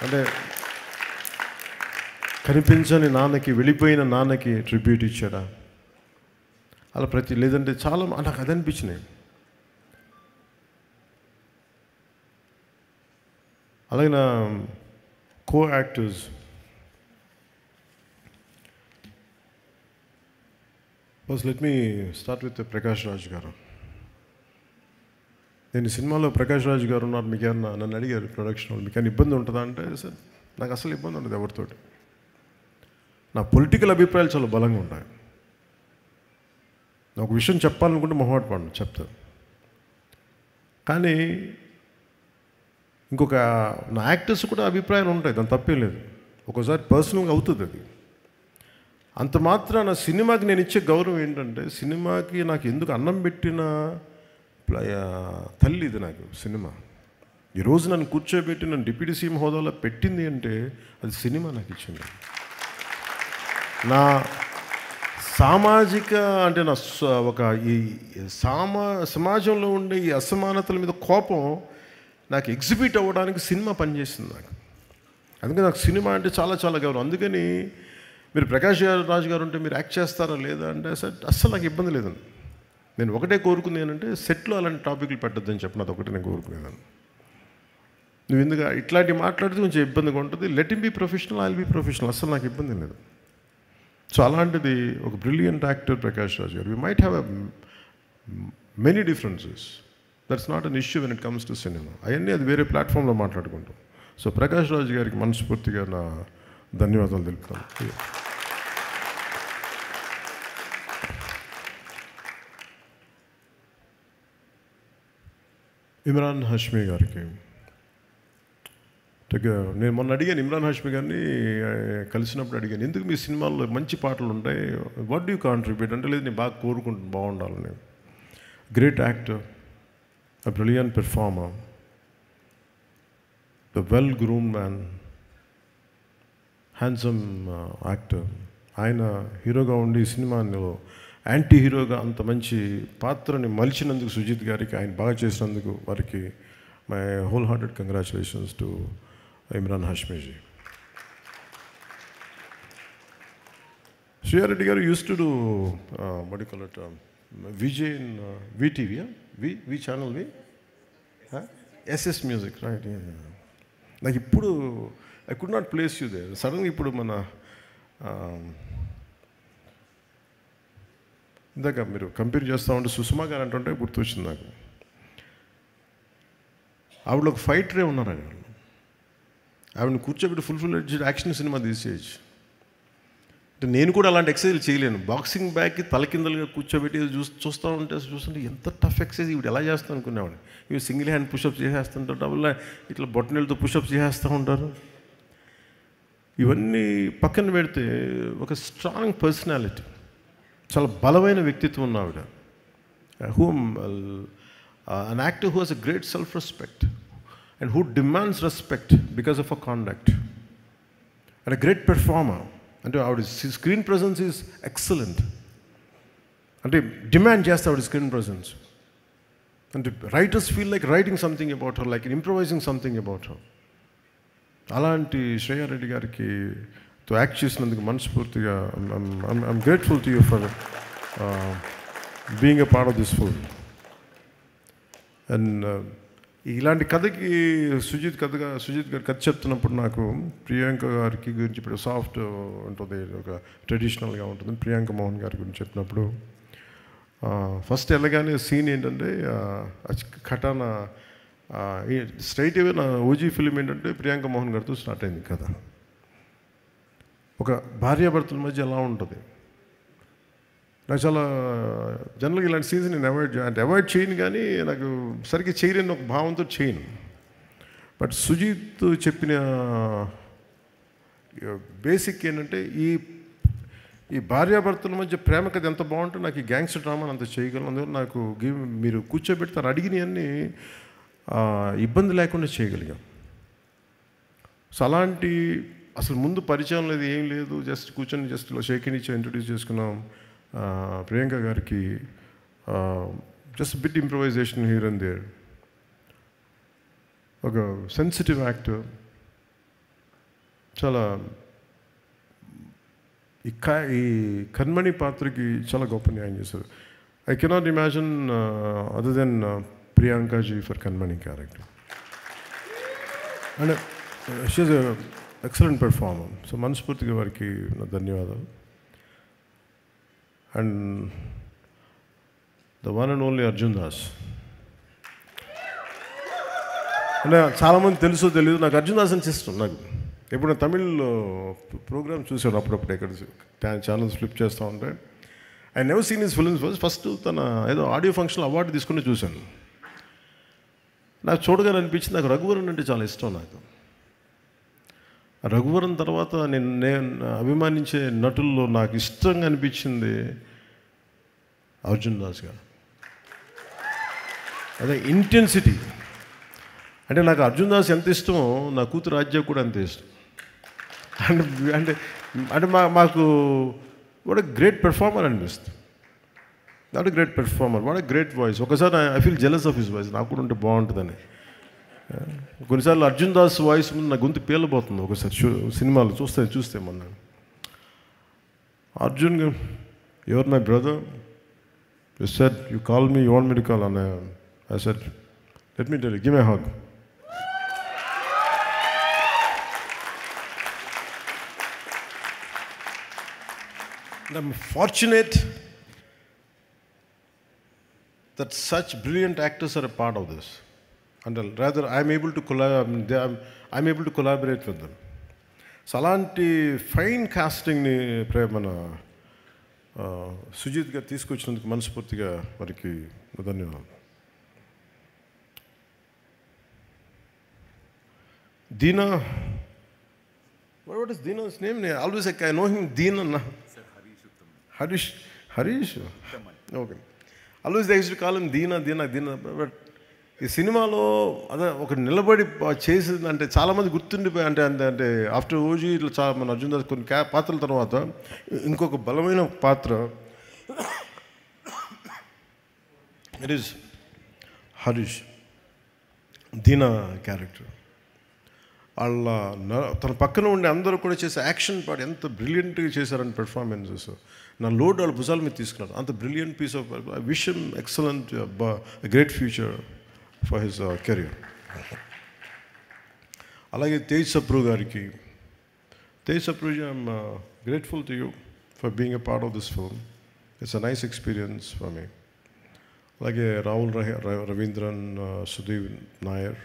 అంటే కనిపించని నాన్నకి, వెళ్ళిపోయిన నాన్నకి ట్రిబ్యూట్ ఇచ్చాడా అలా లేదంటే చాలా నాకు అది అనిపించినాయి. అలాగే నా co actors first let me start with Prakash Raj గారు. నేను ఈ సినిమాలో ప్రకాష్ రాజ్ గారు ఉన్నారు, మీకు ఏమన్నా నన్ను అడిగారు ప్రొడక్షన్ వాళ్ళు మీకు ఏమైనా ఇబ్బంది ఉంటుందా అంటే సార్ నాకు అసలు ఇబ్బంది ఉండదు ఎవరితోటి. నా పొలిటికల్ అభిప్రాయాలు చాలా బలంగా ఉంటాయి. నాకు విషయం చెప్పాలనుకుంటే మొహమాట పడను, చెప్తాను. కానీ ఇంకొక నా యాక్టర్స్ కూడా అభిప్రాయాలు ఉంటాయి, దాని తప్పేం లేదు. ఒక్కోసారి పర్సనల్గా అవుతుంది అది. అంత మాత్రాన సినిమాకి నేను ఇచ్చే గౌరవం ఏంటంటే సినిమాకి నాకు ఎందుకు అన్నం పెట్టిన తల్లి ఇది నాకు సినిమా. ఈరోజు నన్ను కూర్చోబెట్టి నన్ను డిప్యూటీ సీఎం హోదాలో పెట్టింది అంటే అది సినిమా నాకు ఇచ్చింది. నా సామాజిక అంటే నా ఒక ఈ సమాజంలో ఉండే ఈ అసమానతల మీద కోపం నాకు ఎగ్జిబిట్ అవ్వడానికి సినిమా పనిచేసింది నాకు. అందుకని నాకు సినిమా అంటే చాలా చాలా గౌరవం. అందుకని మీరు ప్రకాష్ రాజ్ గారు ఉంటే మీరు యాక్ట్ చేస్తారా లేదా అంటే అస్సలు నాకు ఇబ్బంది లేదండి. నేను ఒకటే కోరుకుంది ఏంటంటే సెట్లో అలాంటి టాపిక్లు పెట్టద్దని చెప్పిన అది ఒకటే నేను కోరుకునేదాన్ని. నువ్వు ఎందుకు ఇట్లాంటివి మాట్లాడితే కొంచెం ఇబ్బందిగా ఉంటుంది. Let him be professional, I will be professional, అస్సలు నాకు ఇబ్బంది లేదు. సో అలాంటిది ఒక బ్రిలియంట్ యాక్టర్ ప్రకాష్ రాజ్ గారు. We might have many differences, that's not an issue when it comes to cinema. అవన్నీ అది వేరే ప్లాట్ఫామ్లో మాట్లాడుకుంటాం. సో ప్రకాష్ రాజ్ గారికి మనస్ఫూర్తిగా నా ధన్యవాదాలు తెలుపుతాను. ఇమ్రాన్ హాష్మీ గారికి నేను మొన్న అడిగాను, ఇమ్రాన్ హాష్మీ గారిని కలిసినప్పుడు అడిగాను, ఎందుకు మీ సినిమాల్లో మంచి పాటలు ఉంటాయి, వాట్ డూ యూ కాంట్రిబ్యూట్ అంటే, లేదు నేను బాగా కోరుకుంటున్నాను బాగుండాలని. Great actor, a brilliant performer, a well-groomed man, handsome actor. ఆయన హీరోగా ఉండి సినిమాలో యాంటీ హీరోగా అంత మంచి పాత్రని మలిచినందుకు సుజిత్ గారికి, ఆయన బాగా చేసినందుకు వారికి my whole hearted congratulations to Imran హాష్మీజీ. Shriya Reddy garu use to do what do you call it, VJ in VTV, V channel, SS Music, right? నాకు ఇప్పుడు I could not place you there. సడన్గా ఇప్పుడు మన ఇందాక మీరు కంపేర్ చేస్తూ ఉంటే సుష్మా గారు అంటుంటే గుర్తొచ్చింది నాకు. ఆవిడ ఒక ఫైటరే ఉన్నారు ఆయన. ఆవిడని కూర్చోబెట్టి ఫుల్ యాక్షన్ సినిమా తీసేయచ్చు. అంటే నేను కూడా అలాంటి ఎక్సర్సైజ్ చేయలేను. బాక్సింగ్ బ్యాగ్కి తలకిందలుగా కూర్చోబెట్టి చూస్తుంటే ఎంత టఫ్ ఎక్సర్సైజ్ ఇవి ఎలా చేస్తాను అనుకునేవాడిని. ఇవి సింగిల్ హ్యాండ్ పుషప్స్ చేసేస్తుంటారు, డబుల్ ఇట్లా బొట్టనీళ్ళతో పుషప్స్ చేసేస్తూ ఉంటారు. ఇవన్నీ పక్కన పెడితే ఒక స్ట్రాంగ్ పర్సనాలిటీ, చాలా బలమైన వ్యక్తిత్వం ఉన్న ఆవిడ. an actor who has a great self-respect and who demands respect because of her conduct, and a great performer. అంటే ఆవిడ స్క్రీన్ ప్రెజెన్స్ ఈజ్ ఎక్సలెంట్. అంటే డిమాండ్ చేస్తే ఆవిడ స్క్రీన్ ప్రెజెన్స్. అంటే writers feel like writing something about her, like improvising something about her. అలాంటి శ్రేయా రెడ్డి గారికి తో act చేసినందుకు మనస్ఫూర్తిగా I'm grateful to you for being a part of this film. And ఇలాంటి కథకి సుజిత్ గారు కథ చెప్తున్నప్పుడు నాకు ప్రియాంక గారికి గురించి ఇప్పుడు సాఫ్ట్ ఉంటుంది, ఒక ట్రెడిషనల్గా ఉంటుంది. ప్రియాంక మోహన్ గారి గురించి చెప్పినప్పుడు ఫస్ట్ వెళ్ళగానే సీన్ ఏంటంటే కటానా స్ట్రైట్ అవే నా ఓజీ ఫిలిం ఏంటంటే ప్రియాంక మోహన్ గారితో స్టార్ట్ అయింది కథ. ఒక భార్యాభర్తల మధ్య ఎలా ఉంటుంది. నాకు చాలా జనరల్గా ఇలాంటి సీన్స్ నేను అవాయిడ్ చేయను, కానీ నాకు సరిగ్గా చేయలేని ఒక భావంతో చేయను. బట్ సుజిత్ చెప్పిన బేసిక్ ఏంటంటే ఈ భార్యాభర్తల మధ్య ప్రేమ కథ ఎంత బాగుంటే నాకు ఈ గ్యాంగ్స్టర్ డ్రామాని అంత చేయగలను. అందువల్ల నాకు మీరు కూర్చోబెట్టి తను అడిగినవన్నీ ఇబ్బంది లేకుండా చేయగలిగాం. సో అలాంటి అసలు ముందు పరిచయం లేదు, ఏం లేదు, జస్ట్ కూర్చొని జస్ట్ షేకింగ్ ఇచ్చి ఇంట్రడ్యూస్ చేసుకున్నాం. ప్రియాంక గారికి just bit improvisation here and there. ఒక సెన్సిటివ్ యాక్టర్, చాలా ఈ కన్మణి పాత్రకి చాలా గొప్ప న్యాయం చేశారు. I cannot imagine other than ప్రియాంకాజీ for Kanmani character. And she is excellent performer. So మనస్ఫూర్తిగా వారికి నా ధన్యవాదాలు. And the one and only Arjun Das. అంటే చాలామంది తెలుసో తెలియదు, నాకు అర్జున్ దాస్ అని ఇష్టం. నాకు ఎప్పుడు తమిళ్లో ప్రోగ్రామ్ చూశాను అప్పుడప్పుడు, ఎక్కడ ఛానల్స్ ఫ్లిప్ చేస్తూ ఉంటే. I never seen his films. First తన ఏదో ఆడియో ఫంక్షన్లో అవార్డు తీసుకుని చూశాను. నాకు చూడగానే అనిపించింది, నాకు రఘువరన్ అంటే చాలా ఇష్టం. నాకు రఘువరన్ తర్వాత నేను అభిమానించే నటుల్లో నాకు ఇష్టంగా అనిపించింది అర్జున్ దాస్ గారు. అదే ఇంటెన్సిటీ. అంటే నాకు అర్జున్ దాస్ ఎంత ఇష్టమో నా కూతురు రాజ్య కూడా అంతే ఇష్టం. అంటే అంటే మాకు వాట్ ఎ గ్రేట్ పెర్ఫార్మర్ అనిపిస్తుంది. What a great performer, what a great voice. ఒకసారి I feel jealous of his voice. నాకు కూడా ఉంటే బాగుంటుందని. కొన్నిసార్లు అర్జున్ దాస్ వాయిస్ ముందు నా గొంతు పేలిపోతుంది. ఒకసారి సినిమాలు చూస్తే మొన్న Arjun, your my brother, you said you call me, you want me to call, and I said let me tell you, give me a hug. I'm fortunate that such brilliant actors are a part of this, and rather I'm able to collaborate with them. So అలాంటి fine కాస్టింగ్ని మన సుజిత్ గారు తీసుకొచ్చినందుకు మనస్ఫూర్తిగా వారికి ధన్యవాదాలు. Deena, what is Deena's name? Always I know him Deena. Harish. Okay. Always they used to call him Deena. But ఈ సినిమాలో అదే ఒక నిలబడి చేసింది అంటే చాలామంది గుర్తుండిపోయి, అంటే ఆఫ్టర్ ఓజీ ఇట్లా చాలా మన అర్జున్ దాస్ కొన్ని పాత్రల తర్వాత ఇంకొక బలమైన పాత్ర it is Harish. Deena character వాళ్ళ తన పక్కన ఉండే అందరూ కూడా చేసే యాక్షన్ పార్ట్ ఎంత బ్రిలియంట్గా చేశారని పెర్ఫార్మెన్సెస్. నా లోడ్ వాళ్ళ భుజాల మీద తీసుకున్నారు. అంత బ్రిలియంట్ పీస్ ఆఫ్ విషయం, excellent, great future for his career. అలాగే తేజ్ సప్రూ గారికి, తేజ్ సప్రూజీ, I'm grateful to you for being a part of this film. It's a nice experience for me. అలాగే రాహుల్ రవీంద్రన్, సుధీర్ నాయర్,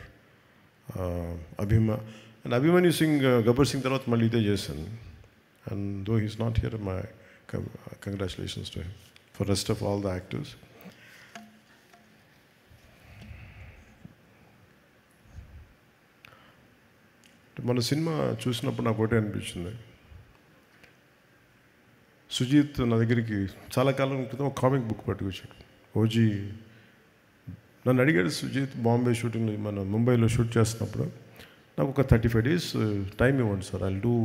అండ్ అభిమన్యు సింగ్ గబ్బర్ సింగ్ తర్వాత మళ్ళీ ఇదే చేశాను. And though he's not here, my congratulations to him for rest of all the actors. మన cinema చూసినప్పుడు నాకు ఒకటే అనిపించింది, సుజీత్ నా దగ్గరికి చాలా కాలం క్రితం ఒక కామిక్ బుక్ పట్టుకొచ్చాడు. ఓజీ నన్ను అడిగాడు, సుజీత్ బాంబే షూటింగ్లో మన ముంబైలో షూట్ చేస్తున్నప్పుడు నాకు ఒక 35 days టైం ఇవ్వండి సార్, ఐ డూ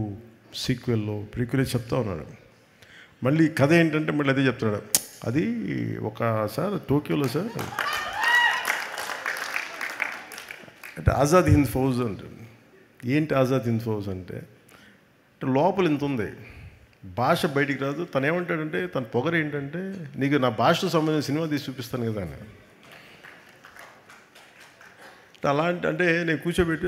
సీక్వెల్లో ప్రీక్వెల్ చెప్తా ఉన్నాడు. మళ్ళీ కథ ఏంటంటే మళ్ళీ అదే చెప్తున్నాడు, అది ఒక సార్ టోక్యోలో సార్ అంటే ఆజాద్ హింద్ ఫౌజ్ అంటే ఏంటి, ఆజాద్ హింద్ ఫౌజ్ అంటే లోపల ఇంత ఉంది, భాష బయటికి రాదు. తను ఏమంటాడంటే తన పొగరు ఏంటంటే, నీకు నా భాషతో సంబంధించిన సినిమా తీసి చూపిస్తాను కదా అని. అలాంటి అంటే నేను కూర్చోబెట్టి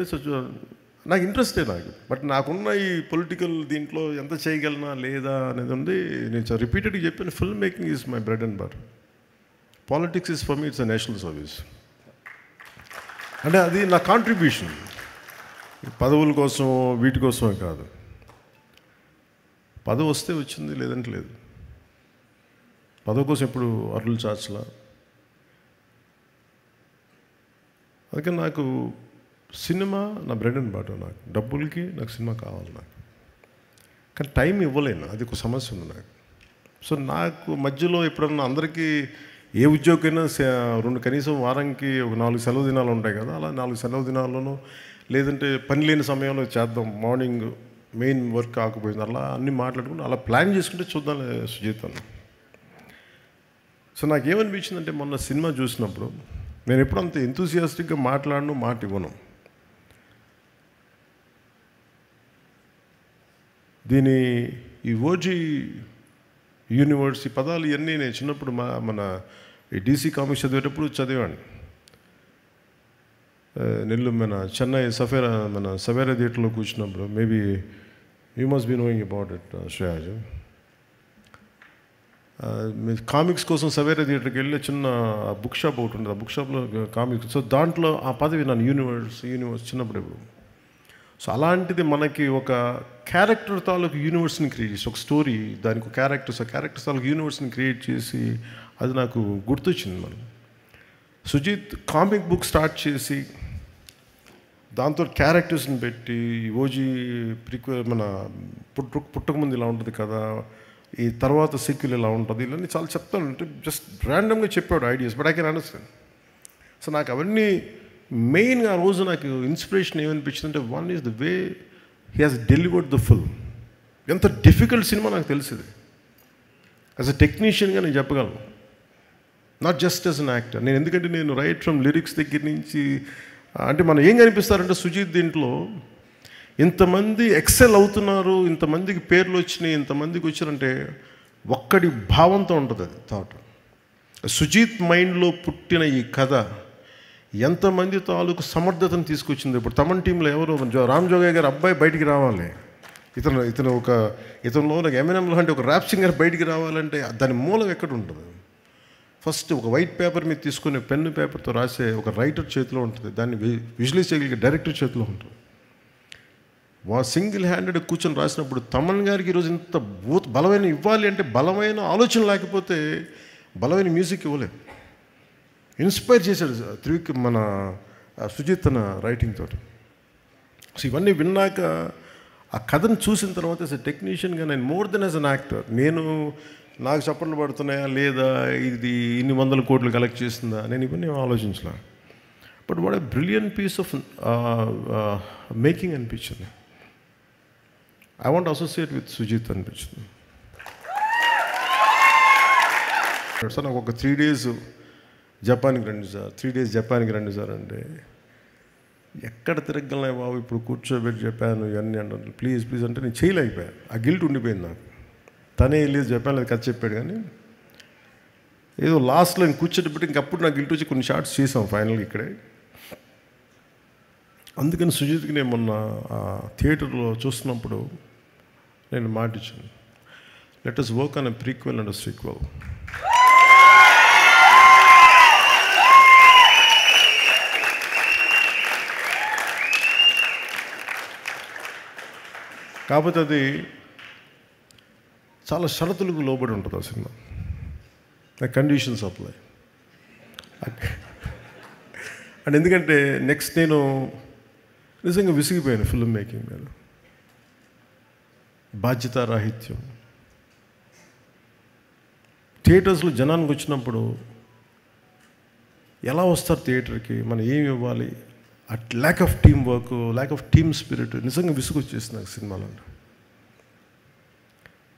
నాకు ఇంట్రెస్టే నాకు, బట్ నాకున్న ఈ పొలిటికల్ దీంట్లో ఎంత చేయగలనా లేదా అనేది ఉంది. నేను రిపీటెడ్గా చెప్పాను, film making is my bread and butter, politics is for me it's a national service. అంటే అది నా కాంట్రిబ్యూషన్, పదవుల కోసం వీటి కోసమే కాదు. పదవి వస్తే వచ్చింది, లేదంటే లేదు. పదవి కోసం ఎప్పుడు అరులు చాచలా. అందుకే నాకు సినిమా నా బ్రెడ్ అండ్ బటర్, నాకు డబ్బులకి నాకు సినిమా కావాలి నాకు, కానీ టైం ఇవ్వలేను, అది ఒక సమస్య ఉంది నాకు. సో నాకు మధ్యలో ఎప్పుడన్నా అందరికీ ఏ ఉద్యోగమైనా కనీసం వారానికి ఒక 4 సెలవు దినాలు ఉంటాయి కదా, అలా 4 సెలవు దినాల్లోనూ లేదంటే పని లేని సమయంలో చేద్దాం, మార్నింగ్ మెయిన్ వర్క్ కాకపోయింది, అలా అన్నీ మాట్లాడుకుంటూ అలా ప్లాన్ చేసుకుంటే చూద్దాం సుజీత్ అన్న. సో నాకేమనిపించిందంటే మొన్న సినిమా చూసినప్పుడు నేను ఎప్పుడు అంత ఎంతూసియాస్టిక్గా మాట్లాడను, మాట ఇవ్వను. దీని ఈ ఓజీ యూనివర్స్ ఈ పదాలు ఇవన్నీ నేను చిన్నప్పుడు మన ఈ DC కామిక్స్ చదివేటప్పుడు చదివాను. మన చెన్నై సవేరా థియేటర్లో కూర్చున్నప్పుడు, maybe you must be knowing about it Shreyas. Comics కోసం సవేరా థియేటర్కి వెళ్ళి చిన్న బుక్ షాప్ ఒకటి ఉంటుంది, ఆ బుక్ షాప్లో కామిక్స్. సో దాంట్లో ఆ పదవి నన్ను యూనివర్స్ చిన్నప్పుడు ఎప్పుడు. సో అలాంటిది మనకి ఒక క్యారెక్టర్ తాలూకు యూనివర్స్ని క్రియేట్ చేసి, ఒక స్టోరీ దానికి ఒక క్యారెక్టర్స్ తాలూకు యూనివర్స్ని క్రియేట్ చేసి అది నాకు గుర్తొచ్చింది. మనం సుజీత్ కామిక్ బుక్ స్టార్ట్ చేసి దాంతో క్యారెక్టర్స్ని పెట్టి ఓజీ మన పుట్టకముందు ఇలా ఉంటుంది కదా, ఈ తర్వాత సీక్వెల్ ఇలా ఉంటుంది, ఇవన్నీ చాలా చెప్తాను. అంటే జస్ట్ ర్యాండమ్గా చెప్పాడు ideas, but I can understand. So నాకు అవన్నీ మెయిన్గా ఆ రోజు నాకు ఇన్స్పిరేషన్ ఏమనిపించింది అంటే, one is the way he has delivered the film. ఎంత డిఫికల్ట్ సినిమా నాకు తెలిసింది. యాజ్ అ టెక్నీషియన్గా నేను చెప్పగలను, not just as an actor. నేను ఎందుకంటే నేను రైట్ ఫ్రమ్ లిరిక్స్ దగ్గర నుంచి అంటే మనం ఏం కనిపిస్తారంటే సుజీత్ దీంట్లో ఇంతమంది ఎక్సెల్ అవుతున్నారు, ఇంతమందికి పేర్లు వచ్చినాయి, ఇంతమందికి వచ్చారంటే ఒక్కడి భావంతో ఉంటుంది అది థాట్. సుజీత్ మైండ్లో పుట్టిన ఈ కథ ఎంతమంది తాలూకు సమర్థతను తీసుకొచ్చింది. ఇప్పుడు తమన్ టీంలో ఎవరు రామ్ జోగయ్య గారు అబ్బాయి బయటికి రావాలి, ఇతనిలో ఎమ్ఎన్ఎం లాంటి ఒక ర్యాప్ సింగర్ బయటికి రావాలంటే దాని మూలం ఎక్కడ ఉంటుంది? ఫస్ట్ ఒక వైట్ పేపర్ మీద తీసుకుని పెన్ను పేపర్తో రాసే ఒక రైటర్ చేతిలో ఉంటుంది, దాన్ని విజువలైజ్ చేయగలిగే డైరెక్టర్ చేతిలో ఉంటుంది. సింగిల్ హ్యాండెడ్ కూర్చొని రాసినప్పుడు తమన్ గారికి ఈరోజు ఇంత బలమైన ఇవ్వాలి అంటే బలమైన ఆలోచన లేకపోతే బలమైన మ్యూజిక్ ఇవ్వలేదు. ఇన్స్పైర్ చేశాడు మన సుజీత్ తన రైటింగ్ తోటి. సో ఇవన్నీ విన్నాక ఆ కథను చూసిన తర్వాత యాజ్ ఎ టెక్నీషియన్గా నేను more than as an actor, నాకు చప్పట్లు పడుతున్నాయా లేదా, ఇది ఇన్ని 100 కోట్లు కలెక్ట్ చేస్తుందా, నేను ఇవన్నీ ఆలోచించలే. But what a brilliant piece of making అనిపించింది. I want associate with Sujeeth అనిపించింది. సార్ నాకు ఒక 3 days జపాన్కి రండి సార్, 3 days జపాన్కి రండి సార్ అంటే ఎక్కడ తిరగలనే బాబు, ఇప్పుడు కూర్చోబెట్టి చెప్పాను ఇవన్నీ అంటే ప్లీజ్ అంటే నేను చేయలేకపోయాను. ఆ గిల్ట్ ఉండిపోయింది నాకు. తనే వెళ్ళేది జపాన్లో కథ చెప్పాడు, కానీ ఏదో లాస్ట్లో నేను కూర్చోబెట్టి ఇంకప్పుడు నాకు గిల్ట్ వచ్చి కొన్ని షార్ట్స్ చేసాం ఫైనల్గా ఇక్కడే. అందుకని సుజీత్కి నేను మొన్న థియేటర్లో చూస్తున్నప్పుడు నేను మాట ఇచ్చాను, let us work on a prequel and a sequel. కాకపోతే అది చాలా షరతులకు లోబడి ఉంటుంది ఆ సినిమా. Conditions apply. అండ్ ఎందుకంటే నెక్స్ట్ నేను నిజంగా విసిగిపోయాను ఫిల్మ్ మేకింగ్ మీద. బాధ్యతారాహిత్యం. థియేటర్స్లో జనానికి వచ్చినప్పుడు ఎలా వస్తారు థియేటర్కి, మనం ఏమి ఇవ్వాలి, at lakh of team work, lakh of team spirit నిజంగా విసుగొచ్చేసింది నాకు సినిమాలో.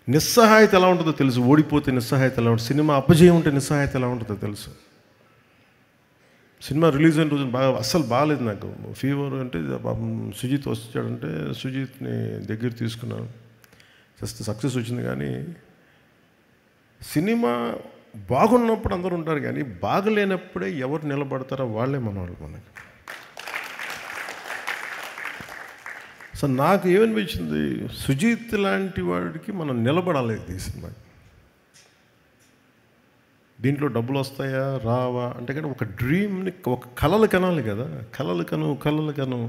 నిస్సహాయత ఎలా ఉంటుందో తెలుసు, ఓడిపోతే నిస్సహాయత ఎలా ఉంటుంది, సినిమా అపజయం ఉంటే నిస్సహాయత ఎలా ఉంటుందో తెలుసు. సినిమా రిలీజ్ అయిన రోజు అస్సలు బాగాలేదు నాకు. ఫీవర్ అంటే సుజిత్ వచ్చాడంటే సుజిత్ని దగ్గర తీసుకున్నాను, జస్ట్ సక్సెస్ వచ్చింది. కానీ సినిమా బాగున్నప్పుడు అందరూ ఉంటారు, కానీ బాగలేనప్పుడే ఎవరు నిలబడతారో వాళ్ళే మనవాళ్ళు మనకి. సో నాకు ఏమనిపించింది, సుజిత్ లాంటి వాడికి మనం నిలబడాలి ఈ సినిమాకి. దీంట్లో డబ్బులు వస్తాయా రావా అంటే కానీ ఒక డ్రీమ్ని, ఒక కలలు కనాలి కదా. కలలు కను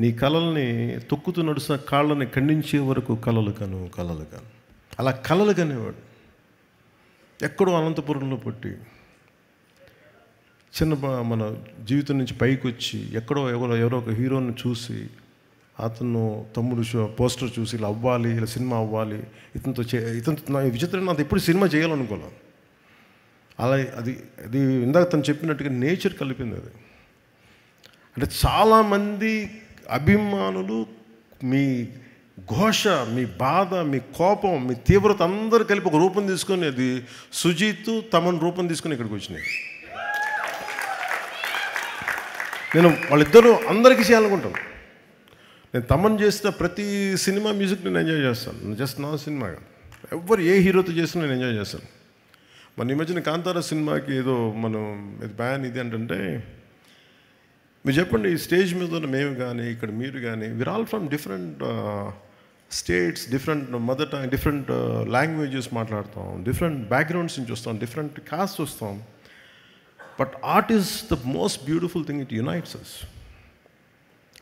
నీ కలల్ని తొక్కుతూ నడుస్తున్న కాళ్ళని ఖండించే వరకు కలలు కను. అలా కలలు కనేవాడు. ఎక్కడో అనంతపురంలో పుట్టి మన జీవితం నుంచి పైకి వచ్చి ఎవరో ఒక హీరోని చూసి అతను తమ్ముడు పోస్టర్ చూసి ఇలా అవ్వాలి, ఇలా సినిమా అవ్వాలి, ఇతనితో విచిత్రంగా నాకు ఎప్పుడు సినిమా చేయాలనుకోలేదు. అలా అది ఇందాక తను చెప్పినట్టుగా నేచర్ కలిపింది అది. అంటే చాలామంది అభిమానులు మీ ఘోష, మీ బాధ, మీ కోపం, మీ తీవ్రత అందరూ కలిపి ఒక రూపం తీసుకొని అది సుజిత్ తమన్ రూపం తీసుకొని ఇక్కడికి వచ్చినాయి. నేను వాళ్ళిద్దరూ అందరికీ చేయాలనుకుంటాను. నేను తమన్ చేసిన ప్రతి సినిమా మ్యూజిక్ నేను ఎంజాయ్ చేస్తాను. జస్ట్ నా సినిమా ఎవరు ఏ హీరోతో చేసినా నేను ఎంజాయ్ చేస్తాను. మన ఈ మధ్యన కాంతారా సినిమాకి ఏదో మనం ఇది బ్యాన్ ఇది అంటే మీరు చెప్పండి, ఈ స్టేజ్ మీద ఉన్న మేము కానీ ఇక్కడ మీరు కానీ we are all from different states, different mother tongue, different languages మాట్లాడతాం, డిఫరెంట్ బ్యాక్గ్రౌండ్స్ నుంచి వస్తాం, డిఫరెంట్ కాస్ట్ వస్తాం. But art is the most beautiful thing, it unites us.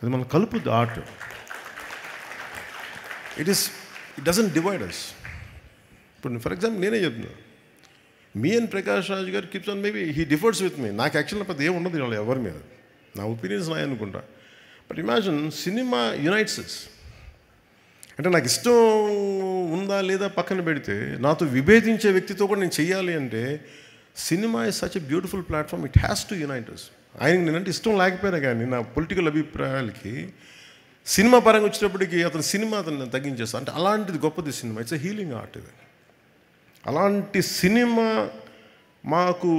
అది మనం కలుపుద్ది art. It doesn't divide us. ఇప్పుడు ఫర్ ఎగ్జాంపుల్ నేనే చెప్తున్నా, me and Prakash Raj garu keeps on maybe he differs with me. నాకు యాక్చువల్గా పెద్ద ఏమి ఉండదు వాళ్ళు ఎవరి మీద, నా ఒపీనియన్స్ నాయ అనుకుంటా. But imagine cinema unites us. అంటే నాకు ఇష్టం ఉందా లేదా పక్కన పెడితే నాతో విభేదించే వ్యక్తితో కూడా నేను చెయ్యాలి అంటే cinema is such a beautiful platform, it has to unite us. ఆయనకి నేనంటే ఇష్టం లేకపోయినా కానీ నా పొలిటికల్ అభిప్రాయాలకి సినిమా పరంగా వచ్చేటప్పటికి అతను తగ్గించేస్తాను. అంటే అలాంటిది గొప్పది cinema. It's a healing art ఇది. అలాంటి సినిమా మాకు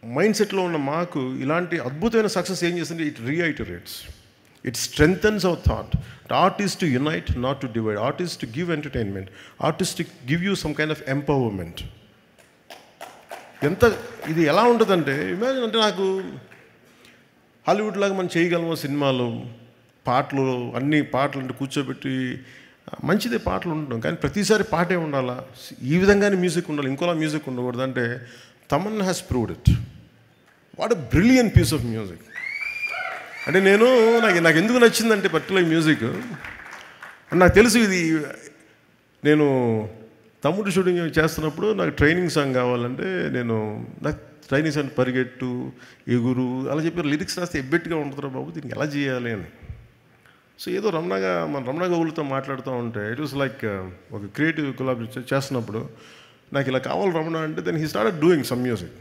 మైండ్ సెట్లో ఉన్న మాకు ఇలాంటి అద్భుతమైన సక్సెస్ ఏం చేస్తుంది, it reiterates, it strengthens our thought. Art is to unite, not to divide. Art is to give entertainment. Art is to give you some kind of empowerment. ఇది ఎలా ఉంటుందంటే ఇమాజిన్, అంటే నాకు హాలీవుడ్ లాగా మనం చేయగలమో సినిమాలు, పాటలు, అన్ని పాటలు అంటే కూర్చోబెట్టి మంచిదే పాటలు ఉండడం, కానీ ప్రతిసారి పాటే ఉండాలా, ఈ విధంగానే మ్యూజిక్ ఉండాలి, ఇంకోలా మ్యూజిక్ ఉండకూడదు అంటే Thaman has proved it. What a brilliant piece of music. అంటే నాకు ఎందుకు నచ్చిందంటే పర్టికులర్ మ్యూజిక్, నాకు తెలుసు ఇది. నేను తమ్ముడు షూటింగ్ చేస్తున్నప్పుడు నాకు ట్రైనింగ్ సాంగ్ కావాలంటే నాకు ట్రైనింగ్ సాంగ్ పరిగెట్టు, ఎగురు అలా చెప్పారు. లిరిక్స్ రాస్తే ఎబ్బెట్టుగా ఉంటుందిరా బాబు, దీనికి ఎలా చేయాలి అని. సో ఏదో రమణ గౌలుతో మాట్లాడుతూ ఉంటే ఇట్ వాస్ లైక్ ఒక క్రియేటివ్ కొలాబరేషన్ చేస్తున్నప్పుడు నాకు ఇలా కావాలి రమణ అంటే then he started doing some music.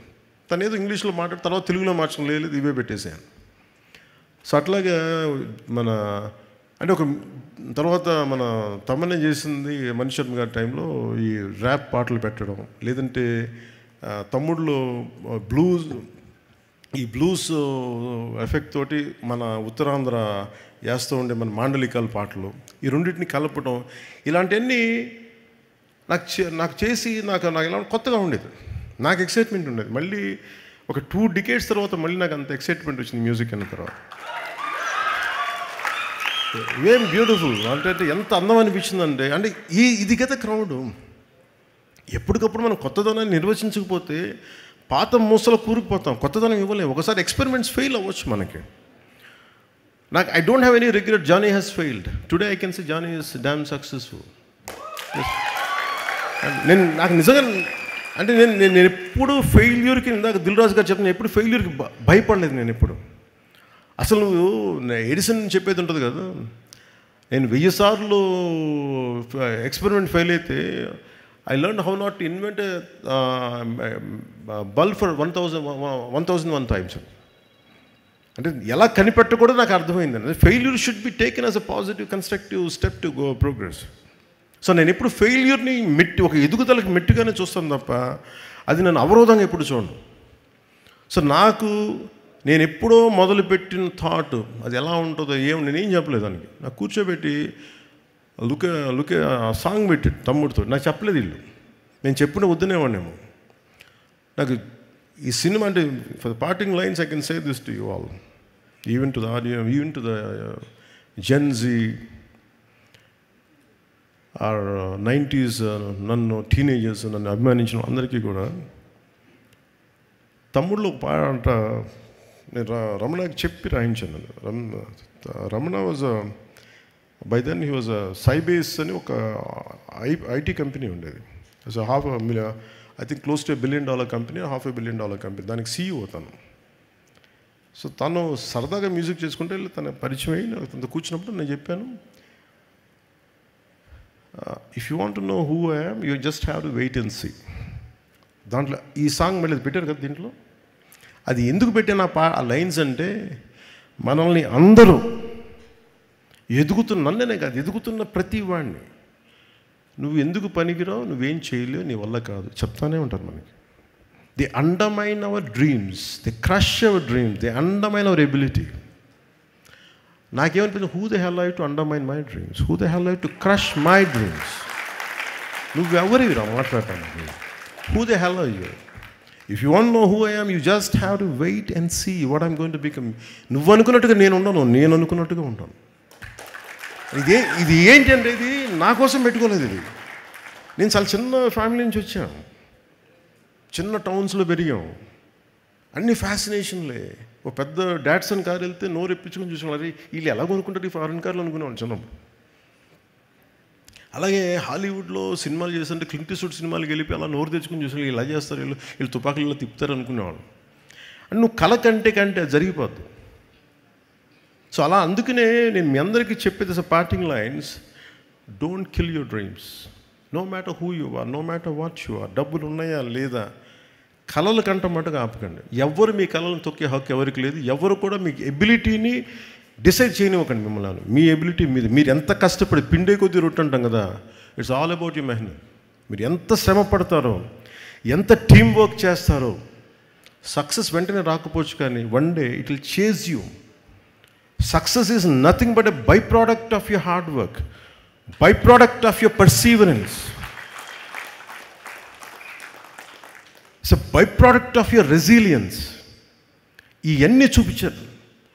తను ఏదో ఇంగ్లీష్లో మాట్లాడి తర్వాత తెలుగులో మార్చడం లేదు, ఇవే పెట్టేసాను. సో అట్లాగా తర్వాత మన తమన్నే చేసింది మణి శర్మ గారి టైంలో ఈ ర్యాప్ పాటలు పెట్టడం, లేదంటే తమ్ముడులో ఈ బ్లూస్ ఎఫెక్ట్ తోటి మన ఉత్తరాంధ్ర వేస్తూ ఉండే మన మాండలికాల పాటలు, ఈ రెండింటిని కలపడం, ఇలాంటివన్నీ నాకు చేసి నాకు ఎలా కొత్తగా ఉండేది, నాకు ఎక్సైట్మెంట్ ఉండేది. మళ్ళీ ఒక 2 decades తర్వాత మళ్ళీ నాకు అంత ఎక్సైట్మెంట్ వచ్చింది మ్యూజిక్ అన్న తర్వాత. ఏం బ్యూటిఫుల్ అంటే ఎంత అందం అనిపించిందంటే, అంటే ఇది కదా క్రౌడ్. ఎప్పటికప్పుడు మనం కొత్తదనాన్ని నిర్వచించకపోతే పాత మూసలో కూరుకుపోతాం, కొత్తదనం ఇవ్వలేము. ఒకసారి ఎక్స్పెరిమెంట్స్ ఫెయిల్ అవ్వచ్చు మనకి. నాకు I don't have any regret. Johnny has failed. Today I can say Johnny is damn successful. నాకు నిజంగా అంటే నేను ఎప్పుడు ఫెయిల్యూర్కి, ఇందాక దిల్ రాజు గారు చెప్పిన, ఎప్పుడు ఫెయిల్యూర్కి భయపడలేదు నేను ఎప్పుడు. అసలు నువ్వు ఎడిసన్ చెప్పేది ఉంటుంది కదా, నేను 1000 సార్లు ఎక్స్పెరిమెంట్ ఫెయిల్ అయితే I learn how not to invent bulb for 1001 times. అంటే ఎలా కనిపెట్టకూడదు నాకు అర్థమైంది. Failure should be taken as a positive constructive step to go progress. So నేను ఎప్పుడు ఫెయిల్యూర్ని ఒక ఎదుగుదలకి మెట్టుగానే చూస్తాను తప్ప అది నన్ను అవరోధంగా ఎప్పుడు చూడను. సో నేను ఎప్పుడో మొదలుపెట్టిన థాట్ అది ఎలా ఉంటుందో నేనేం చెప్పలేదు దానికి. నాకు కూర్చోబెట్టి లుకే సాంగ్ పెట్టి తమ్ముడితో నాకు చెప్పలేదు వీళ్ళు. నేను చెప్పిన వద్దునేవాడినేమో. నాకు ఈ సినిమా అంటే for the parting lines I can say this to you all, even to the audience, even to the Gen Z or 90s నన్ను టీనేజర్స్ నన్ను అభిమానించిన అందరికీ కూడా తమ్ముళ్ళు ఒక పాట అంట నేను రమణకి చెప్పి రాయించాను. Ramana was by then he was Sybase అని ఒక ఐటీ కంపెనీ ఉండేది. I think close to $1 billion company, $500 million company. దానికి CEO తను. సో తను సరదాగా మ్యూజిక్ చేసుకుంటే తన పరిచయం అయ్యి తనతో కూర్చున్నప్పుడు నేను చెప్పాను, if you want to know who I am you just have to wait and see. దాంట్లో ఈ సాంగ్ మళ్ళీ పెట్టారు కదా దీంట్లో. అది ఎందుకు పెట్టిన ఆ లైన్స్ అంటే మనల్ని అందరూ నన్నే కాదు, ఎదుగుతున్న ప్రతి వాడిని నువ్వు ఎందుకు పనికిరావు, నువ్వేం చేయలేవు, నీ వల్ల కాదు చెప్తానే ఉంటారు మనకి. They undermine our dreams, they crush our dreams, they undermine our ability. నాకేమనిపించింది, who the hell I to undermine my dreams, who the hell I to crush my dreams. నువ్వెవరివిరా మాట్లాడటానికి? Who the hell I you? If you want know who I am you just have to wait and see what I'm going to become. నువ్వు అనుకున్నట్టుగా నేను ఉండను, నేను అనుకున్నట్టుగా ఉంటాను. ఇది ఏంటంటే ఇది నా కోసం పెట్టుకోలేదు. ఇది నేను చాలా చిన్న ఫ్యామిలీ నుంచి వచ్చాను, చిన్న టౌన్స్లో పెరిగాం, అన్ని ఫ్యాసినేషన్లే. ఒక పెద్ద డాట్సన్ కారు వెళ్తే నోరు ఎప్పించుకొని చూసుకున్నారు, వీళ్ళు ఎలా కొనుక్కుంటారు ఈ ఫారెన్ కార్లు అనుకునేవాళ్ళు చిన్నప్పుడు. అలాగే హాలీవుడ్లో సినిమాలు చేస్తుంటే క్లింట్ ఈస్ట్వుడ్ సినిమాలకు వెళ్ళిపోయి అలా నోరు తెచ్చుకుని చూసి ఇలా చేస్తారు, వీళ్ళు తుపాకులలో తిప్పుతారు అనుకునేవాళ్ళు. అండ్ నువ్వు కళ కంటే అది జరిగిపోద్దు. సో అలా అందుకనే నేను మీ అందరికీ చెప్పేది parting lines, don't kill your dreams, no matter who you are, no matter what you are. డబ్బులు ఉన్నాయా లేదా, కళలు కంట మటుకు ఆపకండి. ఎవరు మీ కళలను తొక్కే హక్కు ఎవరికి లేదు. ఎవరు కూడా మీ ఎబిలిటీని డిసైడ్ చేయనివ్వకండి మిమ్మల్ని. మీ ఎబిలిటీ మీద మీరు ఎంత కష్టపడి పిండే కొద్దీ రొట్టె అంటాం కదా, ఇట్స్ ఆల్ అబౌట్ యూ మెహనత్. మీరు ఎంత శ్రమ పడతారో, ఎంత టీం వర్క్ చేస్తారో, సక్సెస్ వెంటనే రాకపోవచ్చు కానీ one day it will chase you. Success is nothing but a byproduct of your hard work, byproduct of your perseverance. It's a byproduct of your resilience. ఇవన్నీ చూపించారు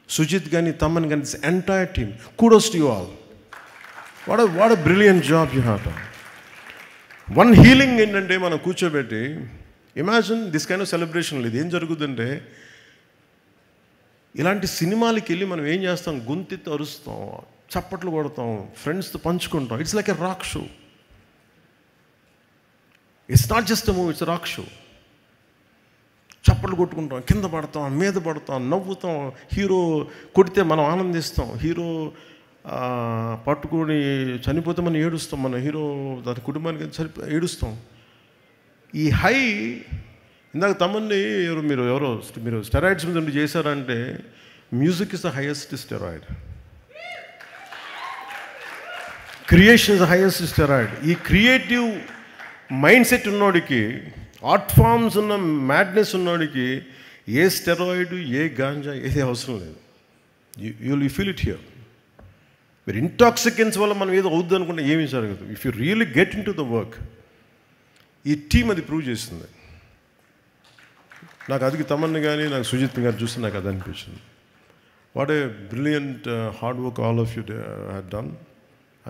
సుజిత్ కానీ తమన్ కానీ, this entire team. kudos to you all. What a brilliant job you have done. One healing ఏంటంటే మనం కూర్చోబెట్టి imagine this kind of celebration. లేదు ఏం జరుగుతుందంటే, ఇలాంటి సినిమాలకి వెళ్ళి మనం ఏం చేస్తాం, గొంతెత్తి అరుస్తాం, చప్పట్లు కొడతాం, ఫ్రెండ్స్తో పంచుకుంటాం. It's like a rock show. It's not just a movie, it's rock show. చప్పట్లు కొట్టుకుంటాం, కింద పడతాం, మీద పడతాం, నవ్వుతాం. హీరో కొడితే మనం ఆనందిస్తాం, హీరో పట్టుకొని చనిపోతే మనం ఏడుస్తాం, మన హీరో దాని కుటుంబానికి ఏడుస్తాం. ఈ హై ఇందాక తమన్ని మీరు స్టెరాయిడ్స్ మీద ఉండి చేశారంటే, music is the highest steroid, creation is the highest steroid. ఈ క్రియేటివ్ మైండ్ సెట్ ఉన్నోడికి, ఆర్ట్ ఫామ్స్ ఉన్న మ్యాడ్నెస్ ఉన్నోడికి ఏ స్టెరాయిడ్, ఏ గాంజా ఏది అవసరం లేదు. You feel it here. మీరు ఇంటాక్సికెన్స్ వల్ల మనం ఏదో అవుద్ది అనుకుంటే ఏమీ జరగదు. If you really get in to the work. ఈ టీం అది ప్రూవ్ చేస్తుంది. నాకు అది తమన్ని కానీ నాకు సుజిత్ గారు చూస్తే నాకు అది అనిపించింది. What a brilliant hard work all of you had done,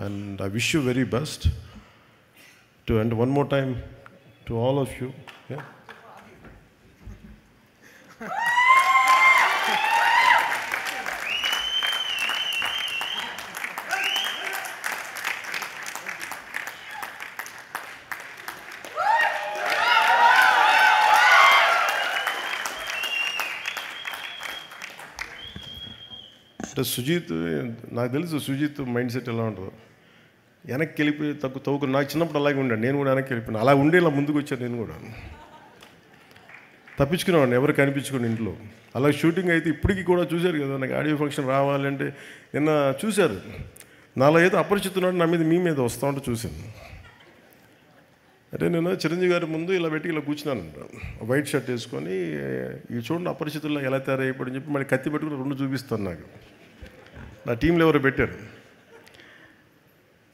and I wish you very best to. And one more time to all of you. అంటే సుజిత్, నాకు తెలుసు సుజిత్ మైండ్ సెట్ ఎలా ఉంటుందో. వెనక్కి వెళ్ళిపోయి తవ్వుకు నాకు చిన్నప్పుడు అలాగే ఉండాను, నేను కూడా వెనక్కి వెళ్ళిపోయాను. అలా ఉండే ఇలా ముందుకు వచ్చాను నేను కూడా. తప్పించుకునేవాడిని ఎవరు కనిపించుకుని ఇంట్లో. అలా షూటింగ్ అయితే ఇప్పటికీ కూడా చూశారు కదా, నాకు ఆడియో ఫంక్షన్ రావాలంటే నిన్న చూశారు, నాలో ఏదో అపరిచితున్నాడు నా మీద, మీ మీద వస్తూ ఉంటే చూశాను. అంటే నేను చిరంజీవి గారి ముందు ఇలా పెట్టి ఇలా కూర్చున్నాను, వైట్ షర్ట్ వేసుకొని, ఈ చూడండి అపరిచితుల్లో ఎలా తయారైపోయాడని చెప్పి మళ్ళీ కత్తి పెట్టుకుని 2 చూపిస్తాను. నాకు నా టీంలో ఎవరు పెట్టారు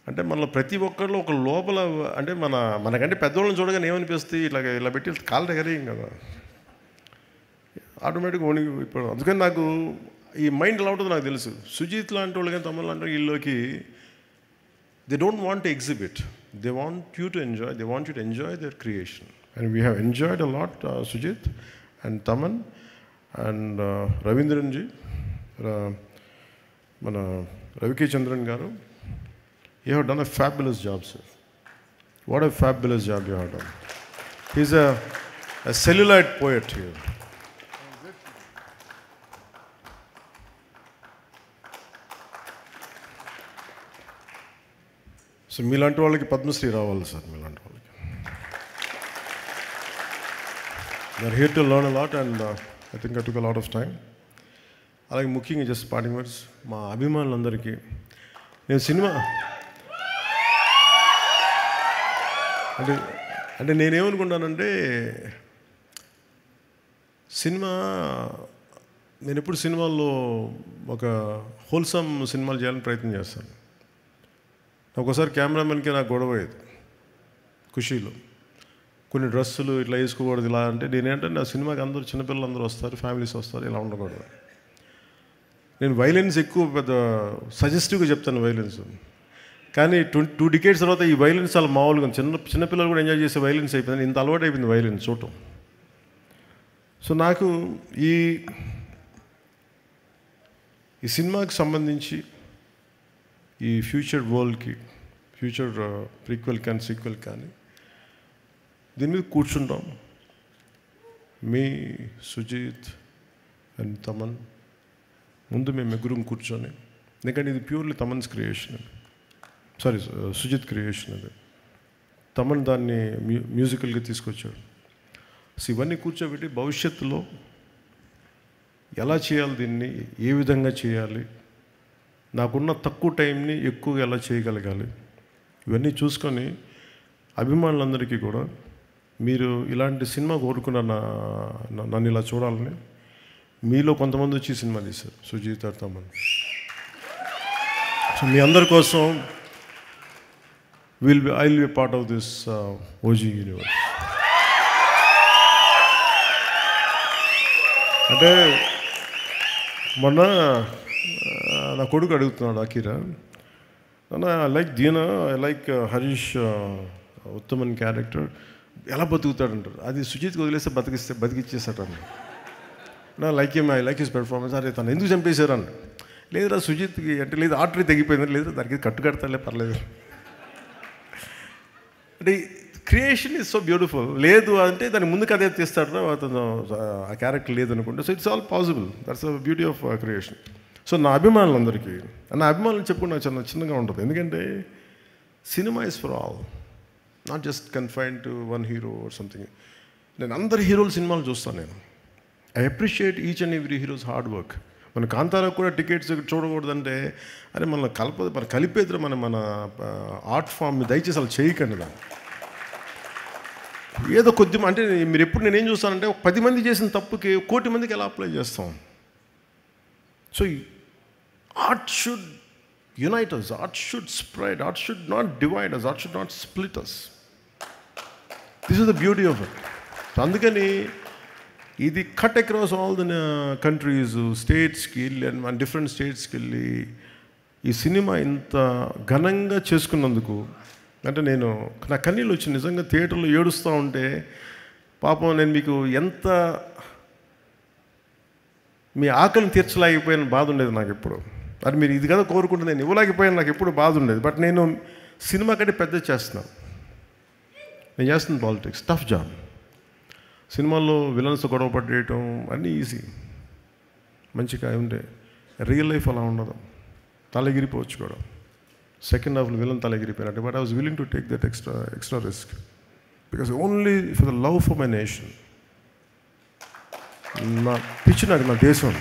అంటే మనలో ప్రతి ఒక్కరిలో ఒక లోపల అంటే మనకంటే పెద్దవాళ్ళని చూడగానే ఏమనిపిస్తుంది, ఇలా పెట్టి కాళ్ళ దగ్గర ఏం కదా ఆటోమేటిక్గా వణికి ఇప్పుడు. అందుకని నాకు ఈ మైండ్ ఎలా ఉంటుందో నాకు తెలుసు. సుజిత్ లాంటి వాళ్ళు కానీ తమిళ లాంటి వీళ్ళకి they don't want to exhibit, they want you to enjoy, they want you to enjoy their creation, and we have enjoyed a lot, Sujit and Taman and Ravindran ji, mana Ravi K. Chandran garu, you have done a fabulous job, sir. What a fabulous job you have done. He's a celluloid poet here. So మీలాంటి వాళ్ళకి పద్మశ్రీ రావాలి sir, మీలాంటి వాళ్ళకి. They are here to learn a lot and I think I took a lot of time. అలాగే ముఖ్యంగా just parting words మా అభిమానులందరికీ. నేను సినిమా అంటే నేనేమనుకుంటానంటే, నేను ఎప్పుడు సినిమాల్లో ఒక హోల్సమ్ సినిమాలు చేయాలని ప్రయత్నం చేస్తాను. ఒకసారి కెమెరామెన్కి నాకు గొడవ అయ్యేది ఖుషీలో, కొన్ని డ్రెస్సులు ఇట్లా వేసుకోకూడదు ఇలా అంటే. నేనేంటంటే నా సినిమాకి అందరూ చిన్నపిల్లలు అందరూ వస్తారు, ఫ్యామిలీస్ వస్తారు, ఇలా ఉండకూడదు. నేను వైలెన్స్ ఎక్కువ పెద్ద సజెస్టివ్గా చెప్తాను వైలెన్స్, కానీ 2 డికేట్స్ తర్వాత ఈ వైలెన్స్ చాలా మామూలుగా చిన్నపిల్లలు కూడా ఎంజాయ్ చేసే వైలెన్స్ అయిపోయింది. ఇంత అలవాటు అయిపోయింది వైలెన్స్ చూడటం. సో నాకు ఈ సినిమాకి సంబంధించి ఈ ఫ్యూచర్ వరల్డ్కి, ఫ్యూచర్ ప్రీక్వెల్ కానీ సీక్వెల్ కానీ దీని మీద కూర్చుంటాం. మీ సుజిత్ అండ్ తమన్ ముందు మేము ముగ్గురం కూర్చొని, ఎందుకంటే ఇది purely Thaman's creation, sorry Sujeeth creation. అది తమన్ దాన్ని మ్యూజికల్గా తీసుకొచ్చాడు. సో ఇవన్నీ కూర్చోబెట్టి భవిష్యత్తులో ఎలా చేయాలి, దీన్ని ఏ విధంగా చేయాలి, నాకున్న తక్కువ టైంని ఎక్కువగా ఎలా చేయగలగాలి, ఇవన్నీ చూసుకొని అభిమానులందరికీ కూడా మీరు ఇలాంటి సినిమా కోరుకున్న నన్ను ఇలా చూడాలని మీలో కొంతమంది వచ్చి సినిమా తీశారు, సుజిత్ తమన్. సో మీ అందరి కోసం I will be part of this OG universe. అంటే మొన్న నా కొడుకు అడుగుతున్నాడు Akira, I like Deena, I like Harish Uthaman character, ఎలా బతుకుతాడంటారు. అది సుజిత్కి వదిలేస్తే బతికిచ్చేస్తాడు. నా లైక్ ఐ లైక్ హిస్ పెర్ఫార్మెన్స్. అరే తను ఎందుకు చంపేశారని. లేదురా సుజిత్కి అంటే, లేదు ఆర్టరీ తగ్గిపోయింది, లేదు దానికి కట్టుకడతాలే పర్లేదు అంటే. Creation is so beautiful. లేదు అంటే దాని ముందుకు అదే తీస్తాడు అతను, ఆ క్యారెక్టర్ లేదనుకుంటే. So it's all possible, that's the beauty of creation. So నా అభిమానులందరికీ, నా అభిమానులు చెప్పుకుని నాకు చాలా చిన్నగా ఉంటుంది. ఎందుకంటే cinema is for all, not just confined to one hero or something. నేను అందరి హీరోల సినిమాలు చూస్తాను. నేను I appreciate each and every heroes hard work. మన కాంతారాకు కూడా టికెట్స్ చూడకూడదంటే, అరే మన కలిపేద్దరు మన ఆర్ట్ ఫామ్ దయచేసి అలా చేయకండి. దాన్ని ఏదో కొద్ది అంటే మీరు ఎప్పుడు నేనేం చూస్తానంటే, 10 మంది చేసిన తప్పుకి 1 కోటి మందికి ఎలా అప్లై చేస్తాం. So art should unite us, art should spread, art should not divide us, art should not split us. This is the beauty of it. So అందుకని ఇది cut across all the countries, స్టేట్స్కి వెళ్ళి and different స్టేట్స్కి వెళ్ళి ఈ cinema ఇంత ఘనంగా చేసుకున్నందుకు, అంటే నేను నా కన్నీళ్ళు వచ్చి నిజంగా థియేటర్లో ఏడుస్తూ ఉంటే, పాపం నేను మీకు ఎంత మీ ఆకలిని తీర్చలేకపోయిన బాధ ఉండేది నాకు ఎప్పుడు. అది మీరు ఇది కదా కోరుకుంటే నేను ఇవ్వలేకపోయాను, నాకు ఎప్పుడు బాధ ఉండేది. బట్ నేను సినిమా కంటే పెద్ద చేస్తున్నాను. నేను చేస్తున్నాను పాలిటిక్స్, టఫ్ జాబ్. సినిమాల్లో విలన్స్ గొడవ పడేయటం అన్నీ ఈజీ, మంచిగా ఉండే. రియల్ లైఫ్ అలా ఉండదు, తలెగిరిపోవచ్చు కూడా. సెకండ్ హాఫ్లో విలన్ తలెగిరిపోయినట్టు. But I was willing to take that extra risk because only for the love for my nation. నా పిచ్చి నాకు నా దేశం.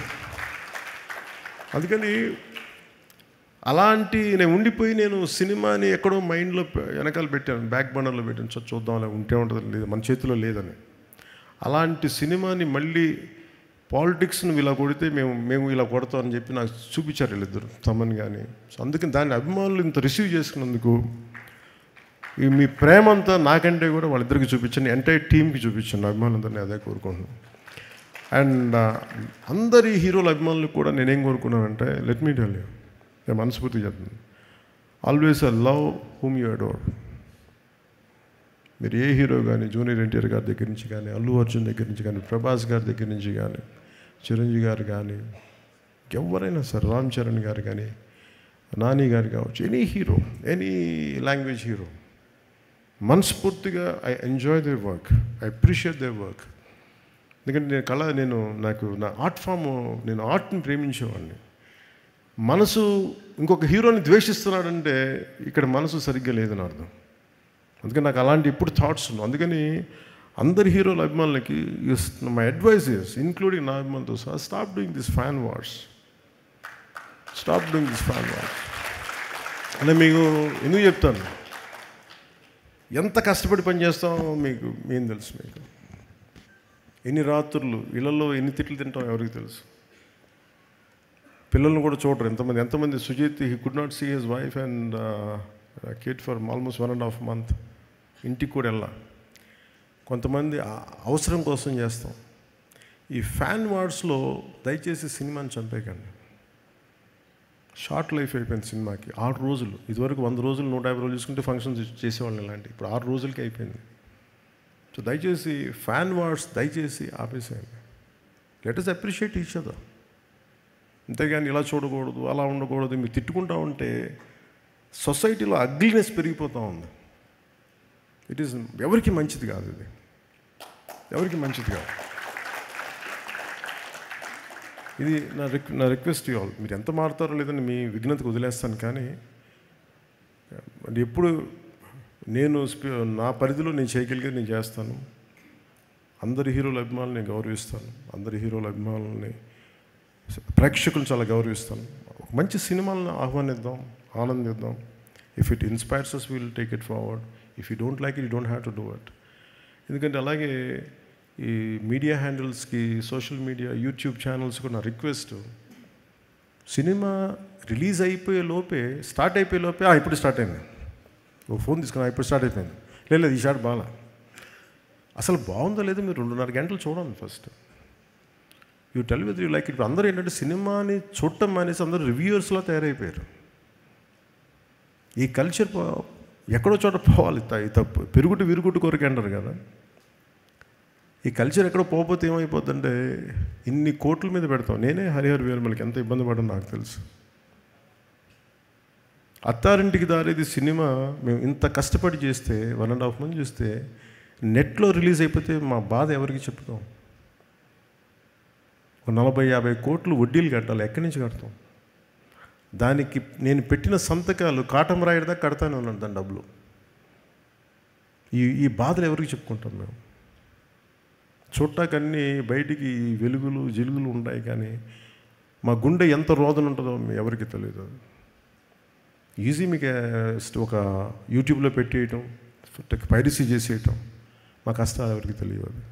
అందుకని అలాంటి నేను ఉండిపోయి నేను సినిమాని ఎక్కడో మైండ్లో వెనకాల పెట్టాను, బ్యాక్ బర్నర్లో పెట్టాను, చూద్దాం అలా ఉంటే ఉంటుంది లేదు, మన చేతిలో లేదని. అలాంటి సినిమాని మళ్ళీ పాలిటిక్స్ను ఇలా కొడితే మేము ఇలా కొడతామని చెప్పి నాకు చూపించారు వీళ్ళిద్దరు, తమన్ కానీ. సో అందుకని దాన్ని అభిమానులు ఇంత రిసీవ్ చేసుకున్నందుకు ఈ మీ ప్రేమ అంతా నాకంటే కూడా వాళ్ళిద్దరికి చూపించండి, ఎంటైర్ టీంకి చూపించండి, అభిమానులందరినీ అదే కోరుకుంటున్నాను. అండ్ అందరి హీరోల అభిమానులకు కూడా నేనేం కోరుకున్నానంటే, లెట్ మీ టెల్ యూ, నేను మనస్ఫూర్తిగా చెప్తాను, always love whom you adore. మీరు ఏ హీరో కానీ, జూనియర్ ఎన్టీఆర్ గారి దగ్గర నుంచి కానీ, అల్లు అర్జున్ దగ్గర నుంచి కానీ, ప్రభాస్ గారి దగ్గర నుంచి కానీ, చిరంజీవి గారు కానీ, ఎవరైనా సరే, రామ్ చరణ్ గారు కానీ, నాని గారు కావచ్చు, any hero, any language hero, మనస్ఫూర్తిగా I enjoy their work, I appreciate their work. ఎందుకంటే నాకు నా ఆర్ట్ ఫామ్, నేను ఆర్ట్ని ప్రేమించేవాడిని. మనసు ఇంకొక హీరోని ద్వేషిస్తున్నాడంటే ఇక్కడ మనసు సరిగ్గా లేదని అర్థం. అందుకని నాకు అలాంటి ఇప్పుడు థాట్స్ ఉన్నాయి. అందుకని అందరి హీరోల అభిమానులకి మై అడ్వైస్ ఇస్, ఇంక్లూడింగ్ నా అభిమానులతో సహా, stop doing this fan wars. అంటే మీకు ఎందుకు చెప్తాను, ఎంత కష్టపడి పనిచేస్తామో మీకు తెలుసు. మీకు ఎన్ని రాత్రులు ఇళ్లలో ఎన్ని తిట్లు తింటామో ఎవరికి తెలుసు. పిల్లలను కూడా చూడరు ఎంతమంది Sujeeth, he could not see his wife and kid for almost 1.5 months. ఇంటికి కూడా వెళ్ళా. కొంతమంది అవసరం కోసం చేస్తాం. ఈ ఫ్యాన్ వార్స్లో దయచేసి సినిమాని చంపేయకండి. షార్ట్ లైఫ్ అయిపోయింది సినిమాకి. 6 రోజులు, ఇదివరకు 100 రోజులు 150 రోజులు చూసుకుంటే ఫంక్షన్స్ చేసేవాళ్ళని ఇలాంటి, ఇప్పుడు 6 రోజులకి అయిపోయింది. సో దయచేసి ఫ్యాన్ వార్స్ దయచేసి ఆపేసేయండి. Let us appreciate each other. అంతేగాని ఇలా చూడకూడదు, అలా ఉండకూడదు, మీరు తిట్టుకుంటా ఉంటే సొసైటీలో అగ్లీనెస్ పెరిగిపోతూ ఉంది. ఇట్ ఈస్ ఎవరికి మంచిది కాదు, ఇది ఎవరికి మంచిది కాదు. ఇది నా రిక్వెస్ట్ యూ ఆల్. మీరు ఎంత మారుతారో లేదని మీ విఘ్నతకు వదిలేస్తాను. కానీ ఎప్పుడు నేను నా పరిధిలో నేను చేయగలిగేది నేను చేస్తాను. అందరి హీరోల అభిమానులు నేను గౌరవిస్తాను. అందరి హీరోల అభిమానులని, ప్రేక్షకులను చాలా గౌరవిస్తాను. మంచి సినిమాలను ఆహ్వానిద్దాం, ఆనందిద్దాం. If it inspires us, we will take it forward. If you don't like it, you don't have to do it. ఎందుకంటే అలాగే ఈ మీడియా హ్యాండిల్స్కి, సోషల్ మీడియా, యూట్యూబ్ ఛానల్స్ కూడా నా రిక్వెస్ట్, సినిమా రిలీజ్ అయిపోయే లోపే, స్టార్ట్ అయిపోయే లోపే ఇప్పుడు స్టార్ట్ అయింది, ఓ ఫోన్ తీసుకున్నా ఇప్పుడు స్టార్ట్ అయిపోయింది, లేదు ఈ షాట్ బాగా, అసలు బాగుందో లేదో మీరు 2.5 గంటలు చూడండి first. You tell with you like it. అందరూ ఏంటంటే సినిమాని చూడటం మానేసి అందరూ రివ్యూవర్స్లో తయారైపోయారు. ఈ కల్చర్ ఎక్కడో చోట పోవాలి, తప్పు. పెరుగుడు విరుగుడు కొరకు అంటారు కదా. ఈ కల్చర్ ఎక్కడో పోకపోతే ఏమైపోద్దంటే ఇన్ని కోట్ల మీద పెడతాం. నేనే హరిహర వీరమలకి ఎంత ఇబ్బంది పడడం నాకు తెలుసు. అత్తారింటికి దారేది సినిమా మేము ఇంత కష్టపడి చేస్తే 1.5 months చూస్తే నెట్లో రిలీజ్ అయిపోతే మా బాధ ఎవరికి చెప్పుకోం. 40-50 కోట్లు వడ్డీలు కట్టాలి, ఎక్కడి నుంచి కడతాం? దానికి నేను పెట్టిన సంతకాలు కాటం రాయడదా కడతానే ఉన్నాను దాని డబ్బులు. ఈ బాధలు ఎవరికి చెప్పుకుంటాం మేము? చూడటాకన్నీ బయటికి వెలుగులు జిలుగులు ఉంటాయి, కానీ మా గుండె ఎంత రోదన ఉంటుందో ఎవరికి తెలియదు. ఈజీ మీకు ఒక యూట్యూబ్లో పెట్టేయటం, పైరసీ చేసేయటం, మా కష్టాలు ఎవరికి తెలియదు.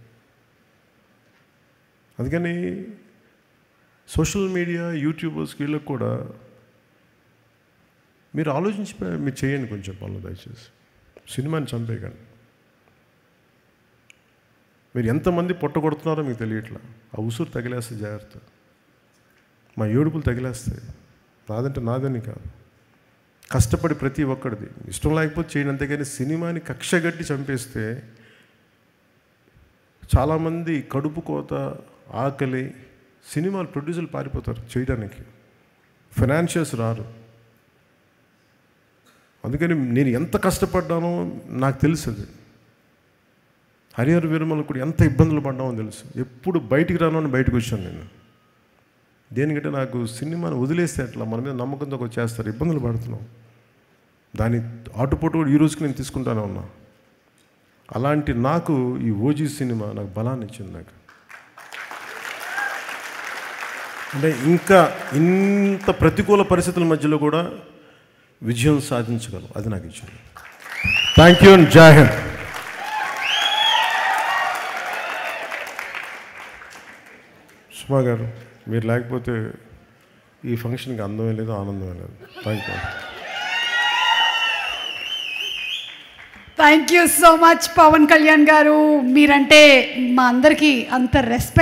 అందుకని సోషల్ మీడియా, యూట్యూబర్స్ వీళ్ళకి కూడా మీరు ఆలోచించి మీరు చేయండి కొంచెం పనులు దయచేసి. సినిమాని చంపేయకండి. మీరు ఎంతమంది పొట్టగొడుతున్నారో మీకు తెలియట్లా. ఆ ఉసురు తగిలేస్తే జాగ్రత్త. మా ఏడుపులు తగిలేస్తాయి. నాదంటే నాదని కాదు, కష్టపడి ప్రతి ఒక్కడిది. ఇష్టం లేకపోతే చేయండి అంతేగాని సినిమాని కక్షగట్టి చంపేస్తే చాలామంది కడుపు కోత, ఆకలి, సినిమాలు ప్రొడ్యూసర్లు పారిపోతారు చేయడానికి, ఫైనాన్షియల్స్ రారు. అందుకని నేను ఎంత కష్టపడ్డానో నాకు తెలుసు. హరిహర వీరమల కూడా ఎంత ఇబ్బందులు పడ్డామో తెలుసు. ఎప్పుడు బయటికి రాను అని బయటకు వచ్చాను నేను. దేనికంటే నాకు సినిమాని వదిలేస్తే అట్లా మన మీద నమ్మకంతో వచ్చేస్తారు, ఇబ్బందులు పడుతున్నాం. దాని ఆటుపోటు కూడా ఈ రోజుకి నేను తీసుకుంటానే ఉన్నా. అలాంటి నాకు ఈ ఓజీ సినిమా నాకు బలాన్ని ఇచ్చింది. నాకు అంటే ఇంకా ఇంత ప్రతికూల పరిస్థితుల మధ్యలో కూడా విజయం సాధించగలం, అది నాకు ఇచ్చింది. థ్యాంక్ యూ అండ్ జై హింద్. సుమా గారు, మీరు లేకపోతే ఈ ఫంక్షన్కి అందమే లేదు, ఆనందమే లేదు. Thank you. Thank you so much Pawan Kalyan garu. మీరంటే మా అందరికీ అంత రెస్పెక్ట్